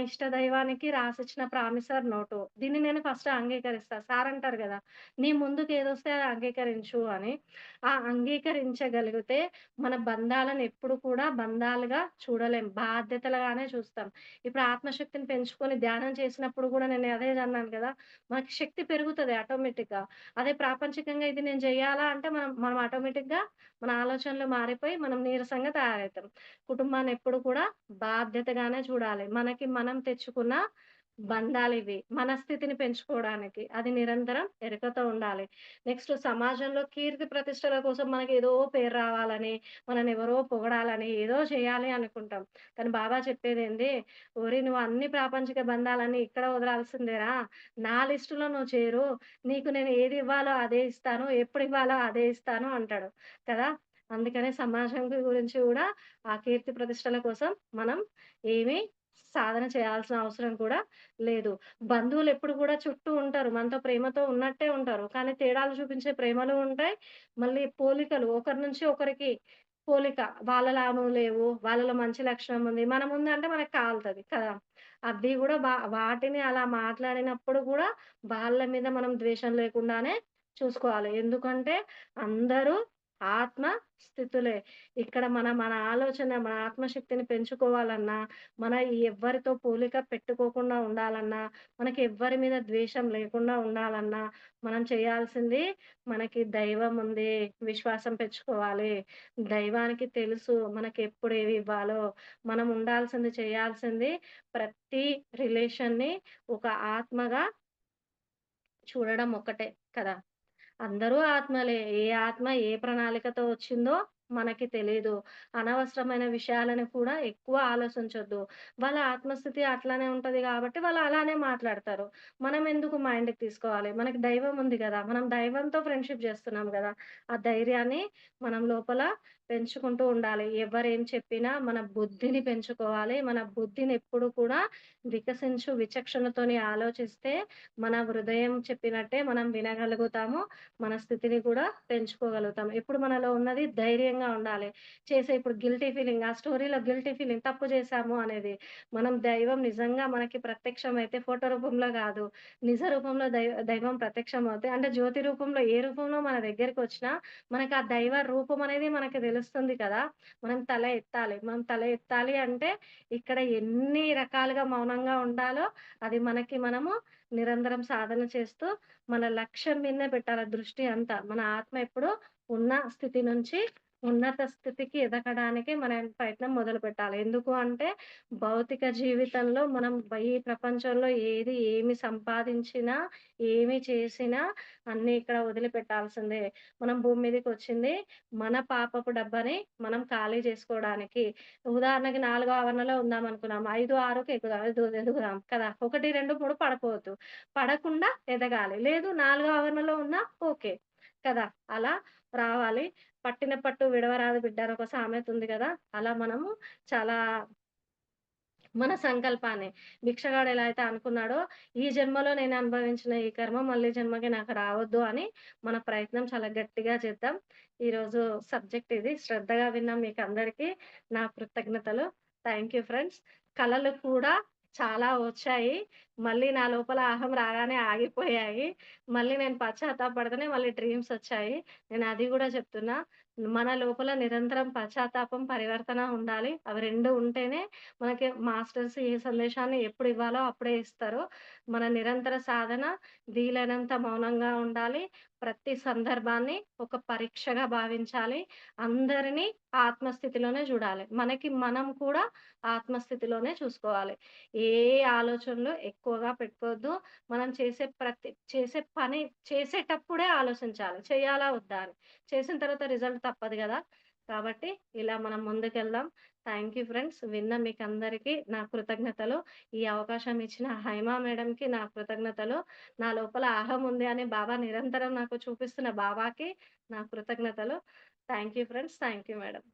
ఇష్ట దైవానికి రాసిచ్చిన ప్రామిసర్ నోటు. దీన్ని నేను ఫస్ట్ అంగీకరిస్తా. సార్ అంటారు గదా! నీ ముందుకు ఏదొస్తే అది అంగీకరించు అని. ఆ అంగీకరించగలిగితే మన బంధాలను ఎప్పుడు కూడా బంధాలుగా చూడలేం. బాధ్యతలుగానే చూస్తాం. ఇప్పుడు ఆత్మశక్తిని పెంచుకొని ధ్యానం చేసినప్పుడు గూడా నేను అదే అన్నాను కదా! మనకి శక్తి పెరుగుతది ఆటోమేటిక్‌గా. అదే ప్రాపంచికంగా ఇది నేను జేయాలా అంటే మనం మనం ఆటోమేటిక్‌గా మన ఆలోచనలు మారిపోయి మనం నీరసంగా తయారవుతాం. కుటుంబాన్ని ఎప్పుడు కూడా బాధ్యతగానే చూడాలి. మనకి మనం తెచ్చుకున్న బంధాలివి. మన స్థితిని పెంచుకోవడానికి. అది నిరంతరం ఎరుకతో ఉండాలి. నెక్స్ట్ సమాజంలో కీర్తి ప్రతిష్టల కోసం మనకేదో పేరు రావాలని, మననెవరో పొగడాలని, ఏదో చేయాలి అనుకుంటాం. కానీ బాబా చెప్పేదేంది, "ఓరేయ్! నువ్వు అన్ని ప్రాపంచిక బంధాలన్నీ ఇక్కడ వదలాల్సిందేరా. నా లిస్ట్‌లో నువ్వు చేరు. నీకు నేను ఏది ఇవ్వాలో అదే ఇస్తాను. ఎప్పుడివ్వాలో అదే ఇస్తాను" అంటాడు కదా! అందుకనే సమాజం గురించి గూడా ఆ కీర్తి ప్రతిష్టల కోసం మనం ఏమీ సాధన చేయాల్సిన అవసరం కూడా లేదు. బంధువులెప్పుడు గూడా చుట్టూ ఉంటారు. మనతో ప్రేమతో ఉన్నట్టే ఉంటారు. కానీ తేడాలు చూపించే ప్రేమలు ఉంటాయి. మళ్ళీ పోలికలు ఒకరి నుంచి ఒకరికి పోలిక. వాళ్ళలా నువ్వు లేవు. వాళ్ళలో మంచి లక్షణం ఉంది. మన ముందంటే మనకు కాలుతది కదా! అవి గూడా వాటిని అలా మాట్లాడినప్పుడు గూడా వాళ్ళ మీద మనం ద్వేషం లేకుండానే చూసుకోవాలి. ఎందుకంటే అందరూ ఆత్మ స్థితులే. ఇక్కడ మన ఆలోచన, మన ఆత్మశక్తిని పెంచుకోవాలన్నా, మన ఎవ్వరితో పోలిక పెట్టుకోకుండా ఉండాలన్నా, మనకి ఎవ్వరి మీద ద్వేషం లేకుండా ఉండాలన్నా, మనం చేయాల్సింది మనకి దైవం ఉంది. విశ్వాసం పెంచుకోవాలి. దైవానికి తెలుసు మనకెప్పుడు ఏవి ఇవ్వాలో. మనం ఉండాల్సింది, చేయాల్సింది ప్రతి రిలేషన్‌ని ఒక ఆత్మగా చూడడం ఒక్కటే కదా! అందరూ ఆత్మలే. ఏ ఆత్మ ఏ ప్రణాళికతో వచ్చిందో మనకి తెలీదు. అనవసరమైన విషయాలను కూడా ఎక్కువ ఆలోచించొద్దు. వాళ్ళ ఆత్మస్థితి అట్లానే ఉంటది గాబట్టి వాళ్ళు అలానే మాట్లాడతారు. మనం ఎందుకు మైండ్‌కి తీసుకోవాలి? మనకి దైవం ఉంది గదా! మనం దైవంతో ఫ్రెండ్‌షిప్ జేస్తున్నాం గదా! ఆ ధైర్యాన్ని మనం లోపల పెంచుకుంటూ ఉండాలి. ఎవరేం చెప్పినా మన బుద్ధిని పెంచుకోవాలి. మన బుద్ధిని ఎప్పుడు కూడా వికసించు విచక్షణతోని ఆలోచిస్తే మన హృదయం చెప్పినట్టే మనం వినగలుగుతాము. మన స్థితిని కూడా పెంచుకోగలుగుతాం. ఎప్పుడు మనలో ఉన్నది ధైర్యంగా ఉండాలి. ఇప్పుడు గిల్టీ ఫీలింగ్ ఆ స్టోరీలో గిల్టీ ఫీలింగ్ తప్పు చేశాము అనేది. మనం దైవం నిజంగా మనకి ప్రత్యక్షమైతే ఫోటో రూపంలో గాదు. నిజ రూపంలో దైవం ప్రత్యక్షమవుతే అంటే జ్యోతి రూపంలో ఏ రూపంలో మన దగ్గరికొచ్చినా మనకు ఆ దైవ రూపం అనేది మనకు తెలుస్తుంది కదా! మనం తల ఎత్తాలి. మనం తల ఎత్తాలి అంటే ఇక్కడ ఎన్ని రకాలుగా మౌనంగా ఉండాలో అది మనకి మనము నిరంతరం సాధన చేస్తూ మన లక్ష్యం మీదనే పెట్టాలి దృష్టి అంతా. మన ఆత్మ ఎప్పుడూ ఉన్న స్థితి నుంచి ఉన్నత స్థితికి ఎదగడానికి మనం ప్రయత్నం మొదలుపెట్టాలి. ఎందుకు అంటే భౌతిక జీవితంలో మనం ఈ ప్రపంచంలో ఏమి సంపాదించినా, ఏమి చేసినా అన్నీ ఇక్కడ వదిలిపెట్టాల్సిందే. మనం భూమి మీదకొచ్చింది మన పాపపు డబ్బని మనం ఖాళీ చేసుకోవడానికి. ఉదాహరణకి 4 ఆవరణలో ఉందామనుకున్నాం. 5, 6కి ఎదుగుదాం కదా! 1, 2, 3 పడిపోవద్దు. పడకుండా ఎదగాలి. లేదు 4 ఆవరణలో ఉన్నా ఓకే. కదా! అలా రావాలి. పట్టిన పట్టు విడవరాదు బిడ్డ అని ఒక సామెత ఉంది గదా! అలా మనము చాలా మన సంకల్పాన్ని భిక్షగాడు ఎలా అయితే అనుకున్నాడో, ఈ జన్మలో నేను అనుభవించిన ఈ కర్మ మళ్ళీ జన్మకి నాకు రావద్దు అని మన ప్రయత్నం చాలా గట్టిగా చేద్దాం. ఈరోజు సబ్జెక్ట్ ఇది. శ్రద్ధగా విన్న మీకందరికీ నా కృతజ్ఞతలు. Thank you friends. కలలు కూడా చాలా వచ్చాయి. మళ్ళీ నా లోపల అహం రాగానే ఆగిపోయాయి. మళ్ళీ నేను పశ్చాత్తాపపడితేనే మళ్ళీ డ్రీమ్సొచ్చాయి. నేను అది గూడా చెప్తున్నా. మన లోపల నిరంతరం పశ్చాత్తాపం, పరివర్తన ఉండాలి. అవి 2 ఉంటేనే మనకి మాస్టర్స్ ఏ సందేశాన్ని ఎప్పుడు ఇవ్వాలో అప్పుడే ఇస్తారు. మన నిరంతర సాధన వీలైనంత మౌనంగా ఉండాలి. ప్రతి సందర్భాన్ని ఒక పరీక్షగా భావించాలి. అందరిని ఆత్మస్థితిలోనే జూడాలి. మనకి మనం కూడా ఆత్మస్థితిలోనే చూసుకోవాలి. ఏ ఆలోచనలు ఎక్కువగా పెట్టుకోవద్దు. మనం చేసే పని చేసేటప్పుడే ఆలోచించాలి. చేయాలా? వద్దా? అని. చేసిన తర్వాత రిజల్ట్ తప్పదు గదా! కాబట్టి ఇలా మనం ముందుకెళ్దాం. Thank you friends. విన్న మీకందరికీ నా కృతజ్ఞతలు. ఈ అవకాశం ఇచ్చిన హైమా మేడంకి నా కృతజ్ఞతలు. నా లోపల అహం ఉంది అని బాబా నిరంతరం నాకు చూపిస్తున్న బాబాకి నా కృతజ్ఞతలు. Thank you friends. Thank you madam.